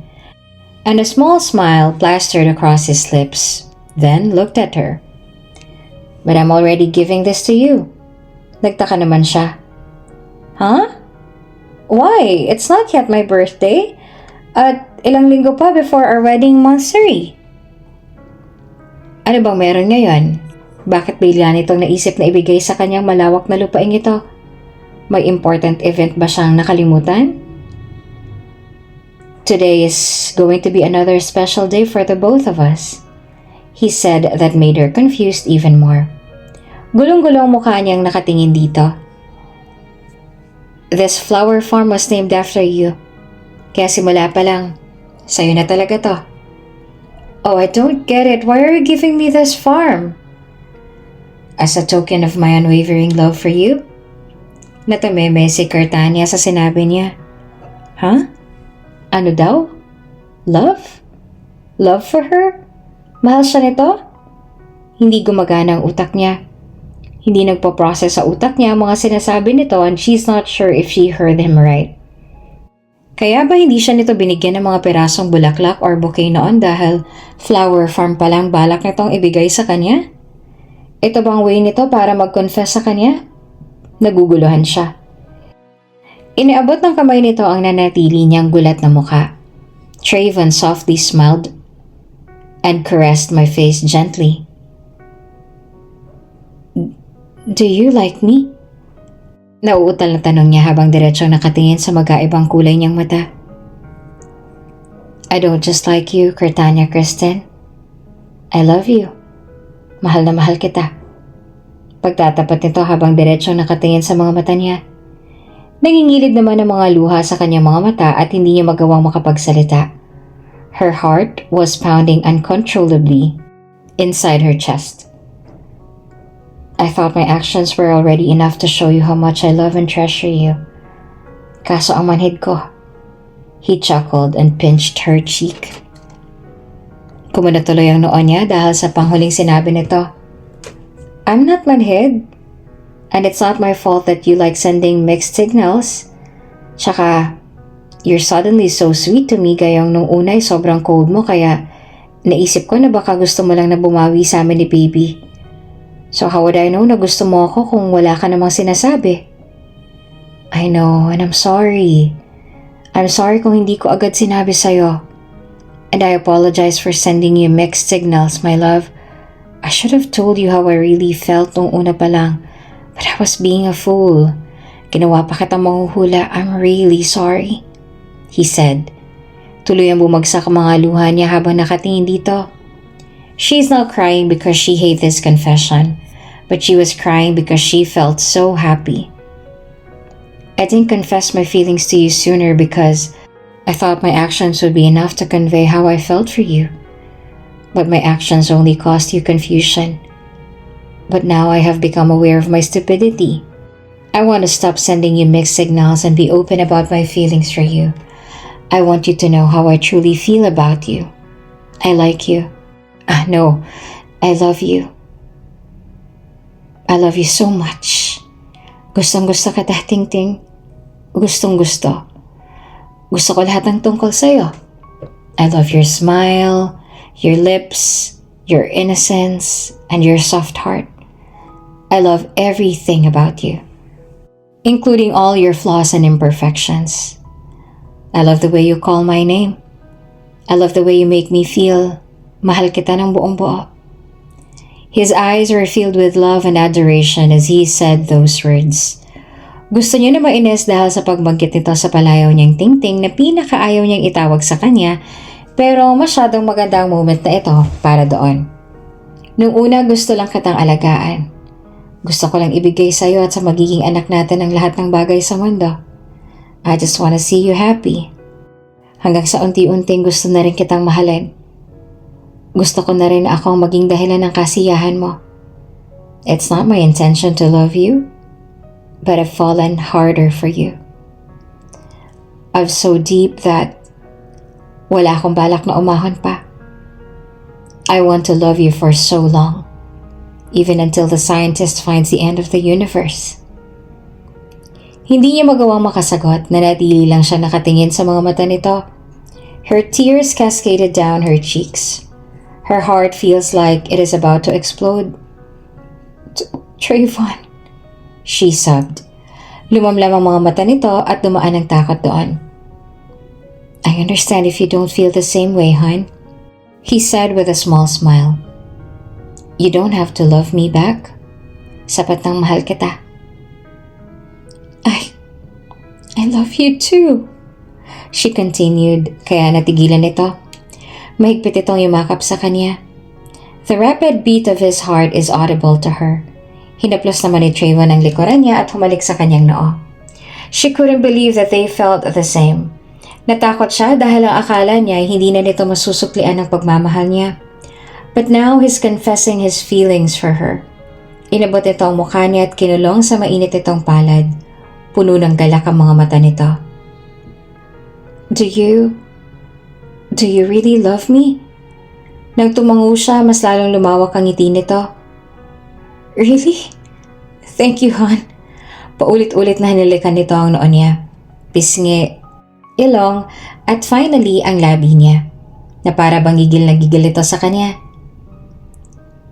And a small smile plastered across his lips. Then looked at her. But I'm already giving this to you. Nagtaka naman siya. Huh? Why? It's not yet my birthday. At ilang linggo pa before our wedding monthsary. Ano bang meron ngayon? Bakit bigla nitong naisip na ibigay sa kanyang malawak na lupain ito? May important event ba siyang nakalimutan? Today is going to be another special day for the both of us. He said that made her confused even more. Gulong-gulong mukha niyang nakatingin dito. This flower farm was named after you. Kaya simula pa lang, sa'yo na talaga to. Oh, I don't get it. Why are you giving me this farm? As a token of my unwavering love for you? Natameme si Cartania sa sinabi niya. Huh? Ano daw? Love? Love for her? Mahal siya nito? Hindi gumagana ang utak niya. Hindi nagpo-process sa utak niya ang mga sinasabi nito and she's not sure if she heard him right. Kaya ba hindi siya nito binigyan ng mga perasong bulaklak or bouquet noon dahil flower farm pa lang balak nitong ibigay sa kanya? Ito bang way nito para mag-confess sa kanya? Naguguluhan siya. Iniabot ng kamay nito ang nanatili niyang gulat na mukha. Trayvon softly smiled and caressed my face gently. Do you like me? Nauutal na tanong niya habang diretsong nakatingin sa magkaibang kulay niyang mata. I don't just like you, Cortania Kristen. I love you. Mahal na mahal kita. Pagtatapat nito habang diretsong nakatingin sa mga mata niya. Nangingilid naman ang mga luha sa kanyang mga mata at hindi niya magawang makapagsalita. Her heart was pounding uncontrollably inside her chest. I thought my actions were already enough to show you how much I love and treasure you. Kaso ang manhid ko. He chuckled and pinched her cheek. Kumunot tuloy ang noo niya dahil sa panghuling sinabi nito. I'm not manhid. And it's not my fault that you like sending mixed signals. Tsaka, you're suddenly so sweet to me gayong nung unay sobrang cold mo kaya naisip ko na baka gusto mo lang na bumawi sa amin ni baby. So how would I know na gusto mo ako kung wala ka namang sinasabi? I know, and I'm sorry. I'm sorry kung hindi ko agad sinabi sa'yo. And I apologize for sending you mixed signals, my love. I should have told you how I really felt nung una pa lang. But I was being a fool. Ginawa pa kitang manghuhula. I'm really sorry. He said. Tuloy ang bumagsak ang mga luha niya habang nakatingin dito. She's not crying because she hates this confession. But she was crying because she felt so happy. I didn't confess my feelings to you sooner because I thought my actions would be enough to convey how I felt for you. But my actions only caused you confusion. But now I have become aware of my stupidity. I want to stop sending you mixed signals and be open about my feelings for you. I want you to know how I truly feel about you. I like you. No, I love you. I love you so much. Gustong-gusto ka, Ting-Ting. Gustong-gusto. Gusto ko lahat ng tungkol sa'yo. I love your smile, your lips, your innocence, and your soft heart. I love everything about you, including all your flaws and imperfections. I love the way you call my name. I love the way you make me feel mahal kita ng buong buo. His eyes were filled with love and adoration as he said those words. Gusto niya na mainis dahil sa pagbanggit nito sa palayaw niyang Ting-Ting na pinakaayaw niyang itawag sa kanya, pero masyadong maganda ang moment na ito para doon. Nung una gusto lang kitang alagaan. Gusto ko lang ibigay sa iyo at sa magiging anak natin ang lahat ng bagay sa mundo. I just wanna see you happy. Hanggang sa unti-unting gusto na rin kitang mahalin. Gusto ko na rin na ako ang maging dahilan ng kasiyahan mo. It's not my intention to love you, but I've fallen harder for you. I've so deep that wala akong balak na umahon pa. I want to love you for so long, even until the scientist finds the end of the universe. Hindi niya magawang makasagot, nanatili lang siya nakatingin sa mga mata nito. Her tears cascaded down her cheeks. Her heart feels like it is about to explode. Trayvon, she sobbed. Lumamlam ang mga mata nito at dumaan ang takot doon. I understand if you don't feel the same way, hon, he said with a small smile. You don't have to love me back. Sapat nang mahal kita. I love you too, she continued, kaya natigilan ito. Mahigpit itong yumakap sa kanya. The rapid beat of his heart is audible to her. Hinaplos naman ni Trayvon ang likuran niya at humalik sa kanyang noo. She couldn't believe that they felt the same. Natakot siya dahil ang akala niya hindi na nito masusuklian ang pagmamahal niya. But now he's confessing his feelings for her. Inabot ito ang mukha niya at kinulong sa mainit itong palad. Puno ng galak ang mga mata nito. Do you really love me? Nang tumango siya, mas lalong lumawak ang ngiti nito. Really? Thank you, hon. Paulit-ulit na hinalikan nito ang noo niya. Pisngi, ilong, at finally ang labi niya, na para bang gigil na gigil ito sa kanya.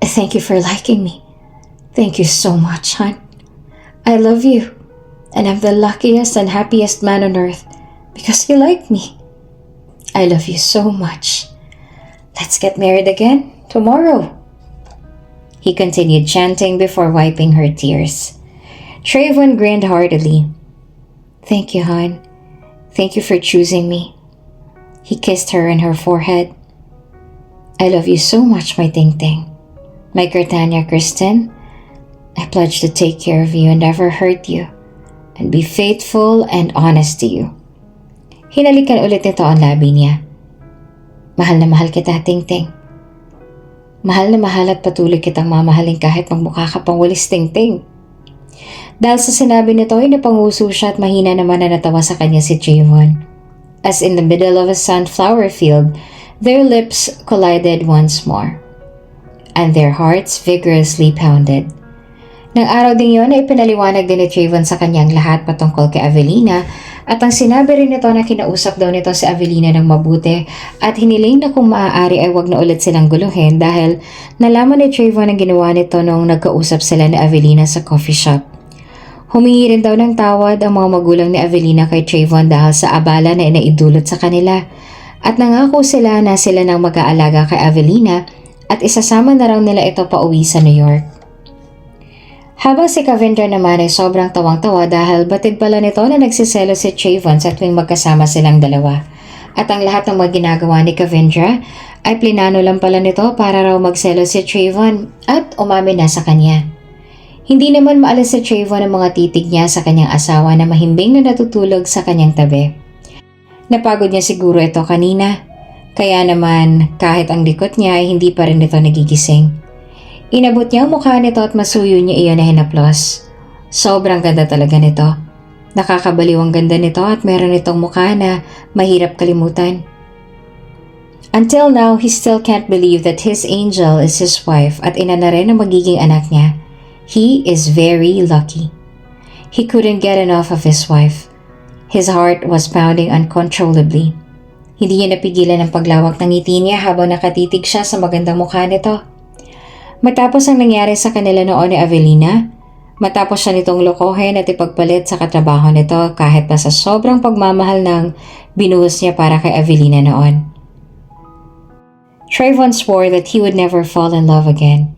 Thank you for liking me. Thank you so much, hon. I love you, and I'm the luckiest and happiest man on earth because you like me. I love you so much. Let's get married again tomorrow, he continued chanting before wiping her tears. Trayvon grinned heartily. Thank you, hon. Thank you for choosing me. He kissed her on her forehead. I love you so much, my Ting-Ting. My Cartania Kristen, I pledge to take care of you and never hurt you, and be faithful and honest to you. Hinalikan ulit nito ang labi niya. Mahal na mahal kita, Ting-Ting. Mahal na mahal at patuloy kitang mamahalin kahit magmukha ka pang walis, Ting-Ting. Dahil sa sinabi nito ay napanguso siya at mahina naman na natawa sa kanya si Trayvon. As in the middle of a sunflower field, their lips collided once more, and their hearts vigorously pounded. Nang araw ding yon ay pinaliwanag din ni Trayvon sa kanyang lahat patungkol kay Avelina at ang sinabi rin nito na kinausap daw nito si Avelina ng mabuti at hiniling na kung maaari ay wag na ulit silang guluhin dahil nalaman ni Trayvon ang ginawa nito nung nagkausap sila ni Avelina sa coffee shop. Humingi rin daw ng tawad ang mga magulang ni Avelina kay Trayvon dahil sa abala na inaidulot sa kanila at nangako sila na sila nang mag-aalaga kay Avelina at isasama na raw nila ito pa uwi sa New York. Habang si Kavindra naman ay sobrang tawang-tawa dahil batid pala nito na nagsiselo si Trayvon sa tuwing magkasama silang dalawa. At ang lahat ng mga ginagawa ni Kavindra ay plinano lang pala nito para raw magselo si Trayvon at umamin na sa kanya. Hindi naman maalis si Trayvon ang mga titig niya sa kanyang asawa na mahimbing na natutulog sa kanyang tabi. Napagod niya siguro ito kanina, kaya naman kahit ang likot niya ay hindi pa rin ito nagigising. Inabot niya ang mukha nito at masuyo niya iyon na hinaplos. Sobrang ganda talaga nito. Nakakabaliw ang ganda nito at meron itong mukha na mahirap kalimutan. Until now, he still can't believe that his angel is his wife at ina na rin ang magiging anak niya. He is very lucky. He couldn't get enough of his wife. His heart was pounding uncontrollably. Hindi niya napigilan ang paglawak ng ngiti niya habang nakatitig siya sa magandang mukha nito. Matapos ang nangyari sa kanila noon ni Avelina, matapos siya nitong lokohin at ipagpalit sa katrabaho nito kahit pa sa sobrang pagmamahal ng binuhos niya para kay Avelina noon. Trayvon swore that he would never fall in love again.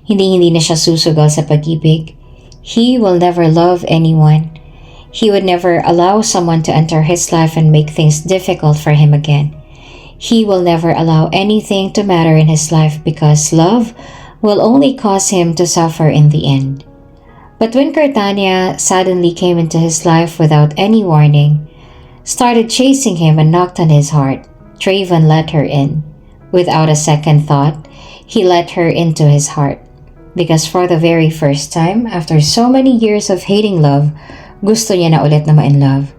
Hindi na siya susugal sa pag-ibig. He will never love anyone. He would never allow someone to enter his life and make things difficult for him again. He will never allow anything to matter in his life because love will only cause him to suffer in the end. But when Cartania suddenly came into his life without any warning, started chasing him and knocked on his heart, Trayvon let her in. Without a second thought, he let her into his heart. Because for the very first time, after so many years of hating love, gusto niya na ulit na ma-in-love.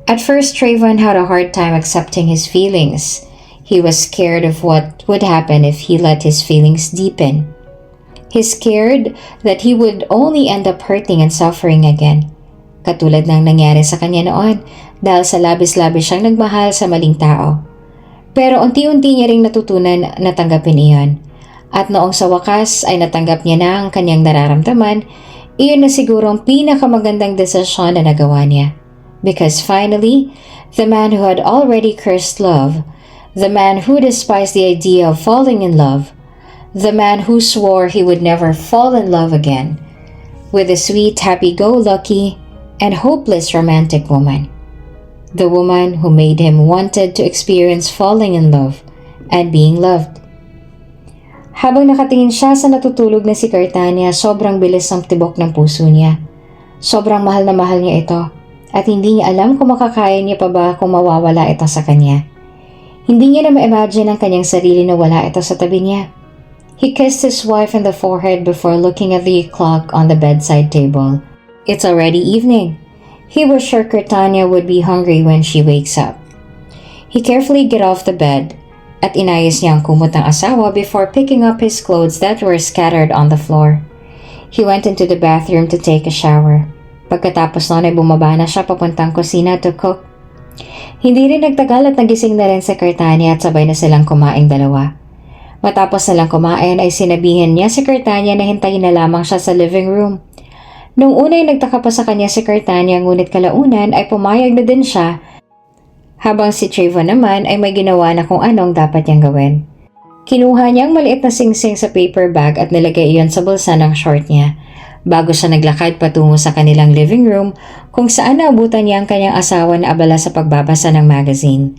At first, Trayvon had a hard time accepting his feelings. He was scared of what would happen if he let his feelings deepen. He's scared that he would only end up hurting and suffering again. Katulad ng nangyari sa kanya noon dahil sa labis-labis siyang nagmahal sa maling tao. Pero unti-unti niya ring natutunan na tanggapin iyon. At noong sa wakas ay natanggap niya na ang kanyang nararamdaman, iyon na siguro ang pinakamagandang desisyon na nagawa niya. Because finally, the man who had already cursed love, the man who despised the idea of falling in love, the man who swore he would never fall in love again, with a sweet, happy-go-lucky, and hopeless romantic woman. The woman who made him wanted to experience falling in love and being loved. Habang nakatingin siya sa natutulog na si Cartania, sobrang bilis ang tibok ng puso niya. Sobrang mahal na mahal niya ito at hindi niya alam kung makakaya niya pa ba kung mawawala ito sa kanya. Hindi niya na ma-imagine ang kanyang sarili na wala ito sa tabi niya. He kissed his wife on the forehead before looking at the clock on the bedside table. It's already evening. He was sure Cartania would be hungry when she wakes up. He carefully got off the bed at inayos niya ang kumot ng asawa before picking up his clothes that were scattered on the floor. He went into the bathroom to take a shower. Pagkatapos noon ay bumaba na siya papuntang kusina to cook. Hindi rin nagtagal at nagising na rin si Cartania at sabay na silang kumaing dalawa. Matapos silang kumain ay sinabihan niya si Cartania na hintayin na lamang siya sa living room. Nung una ay nagtaka pa sa kanya si Cartania ngunit kalaunan ay pumayag na din siya habang si Trayvon naman ay may ginawa na kung anong dapat niyang gawin. Kinuha niya ang maliit na singsing sa paper bag at nilagay iyon sa bulsa ng short niya bago siya naglakad patungo sa kanilang living room kung saan naabutan niya ang kanyang asawa na abala sa pagbabasa ng magazine.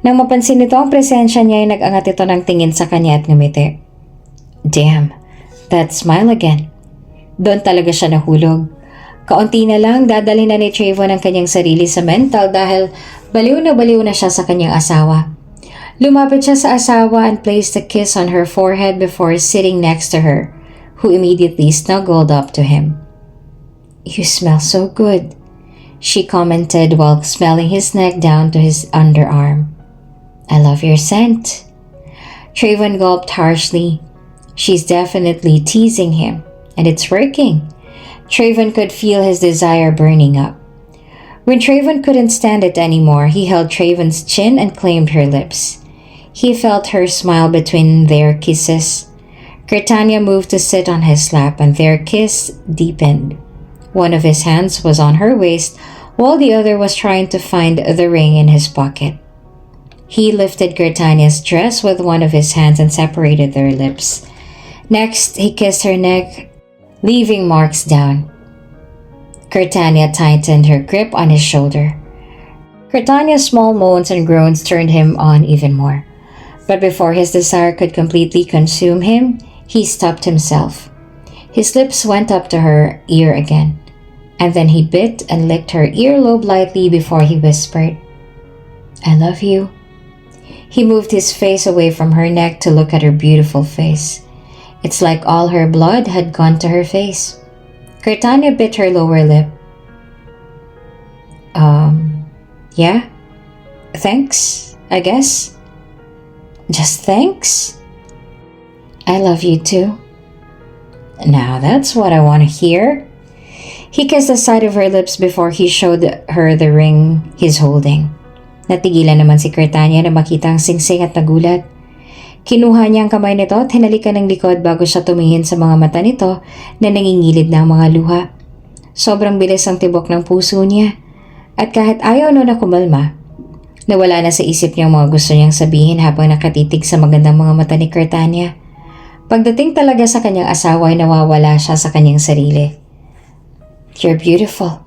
Nang mapansin nito ang presensya niya ay nag-angat ito ng tingin sa kanya at ngumiti. Damn, that smile again. Doon talaga siya nahulog. Kaunti na lang dadalhin na ni Trayvon ang kanyang sarili sa mental dahil baliw na siya sa kanyang asawa. Lumapit siya sa asawa and placed a kiss on her forehead before sitting next to her, who immediately snuggled up to him. You smell so good, she commented while smelling his neck down to his underarm. I love your scent. Trayvon gulped harshly. She's definitely teasing him, and it's working. Trayvon could feel his desire burning up. When Trayvon couldn't stand it anymore, he held Trayvon's chin and claimed her lips. He felt her smile between their kisses. Kirtania moved to sit on his lap, and their kiss deepened. One of his hands was on her waist, while the other was trying to find the ring in his pocket. He lifted Kirtania's dress with one of his hands and separated their lips. Next, he kissed her neck, leaving marks down. Kirtania tightened her grip on his shoulder. Kirtania's small moans and groans turned him on even more. But before his desire could completely consume him, he stopped himself. His lips went up to her ear again, and then he bit and licked her earlobe lightly before he whispered, I love you. He moved his face away from her neck to look at her beautiful face. It's like all her blood had gone to her face. Kirtania bit her lower lip. Yeah? Thanks, I guess. Just thanks? I love you too. Now that's what I want to hear. He kissed the side of her lips before he showed her the ring he's holding. Natigilan naman si Kirtania na makita ang singsing at nagulat. Kinuha niya ang kamay nito at hinalikan ng likod bago siya tumingin sa mga mata nito na nangingilid na ang mga luha. Sobrang bilis ang tibok ng puso niya. At kahit ayaw na kumalma, nawala na sa isip niya ang mga gusto niyang sabihin habang nakatitig sa magandang mga mata ni Kirtania. Pagdating talaga sa kanyang asawa ay nawawala siya sa kanyang sarili. You're beautiful,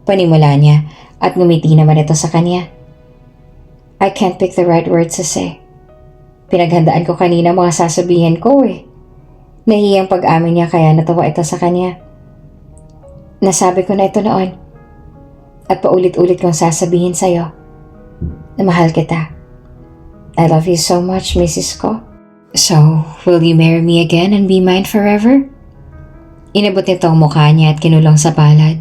panimula niya at ngumiti naman ito sa kanya. I can't pick the right words to say. Pinaghandaan ko kanina mga sasabihin ko eh. Nahiyang pag-amin niya kaya natawa ito sa kanya. Nasabi ko na ito noon. At paulit-ulit kong sasabihin sa'yo na mahal kita. I love you so much, Mrs. Ko. So, will you marry me again and be mine forever? Inabot nito ang mukha niya at kinulong sa palad.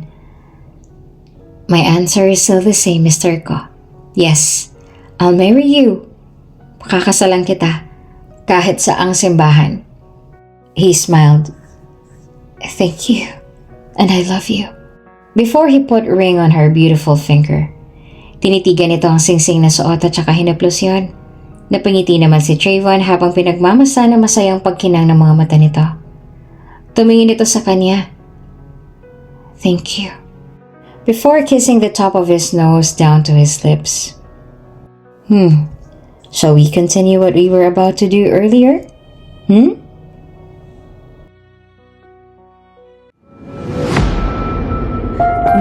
My answer is still the same, Mr. Ko. Yes. I'll marry you. Pakakasalan kita, kahit sa ang simbahan. He smiled. Thank you, and I love you. Before he put a ring on her beautiful finger, tinitigan nito ang singsing na suot at saka hinaplos yun. Napangiti naman si Trayvon habang pinagmamasa na masayang pagkinang ng mga mata nito. Tumingin ito sa kanya. Thank you. Before kissing the top of his nose down to his lips. Shall we continue what we were about to do earlier? Kung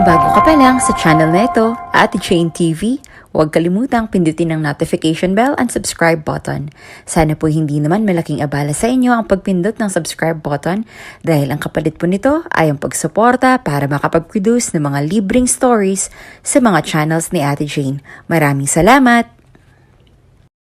bago ka pa lang sa channel na ito, Ate Jane TV, huwag kalimutang pindutin ang notification bell and subscribe button. Sana po hindi naman malaking abala sa inyo ang pagpindot ng subscribe button dahil ang kapalit po nito ay ang pagsuporta para makapag-produce ng mga libreng stories sa mga channels ni Ate Jane. Maraming salamat!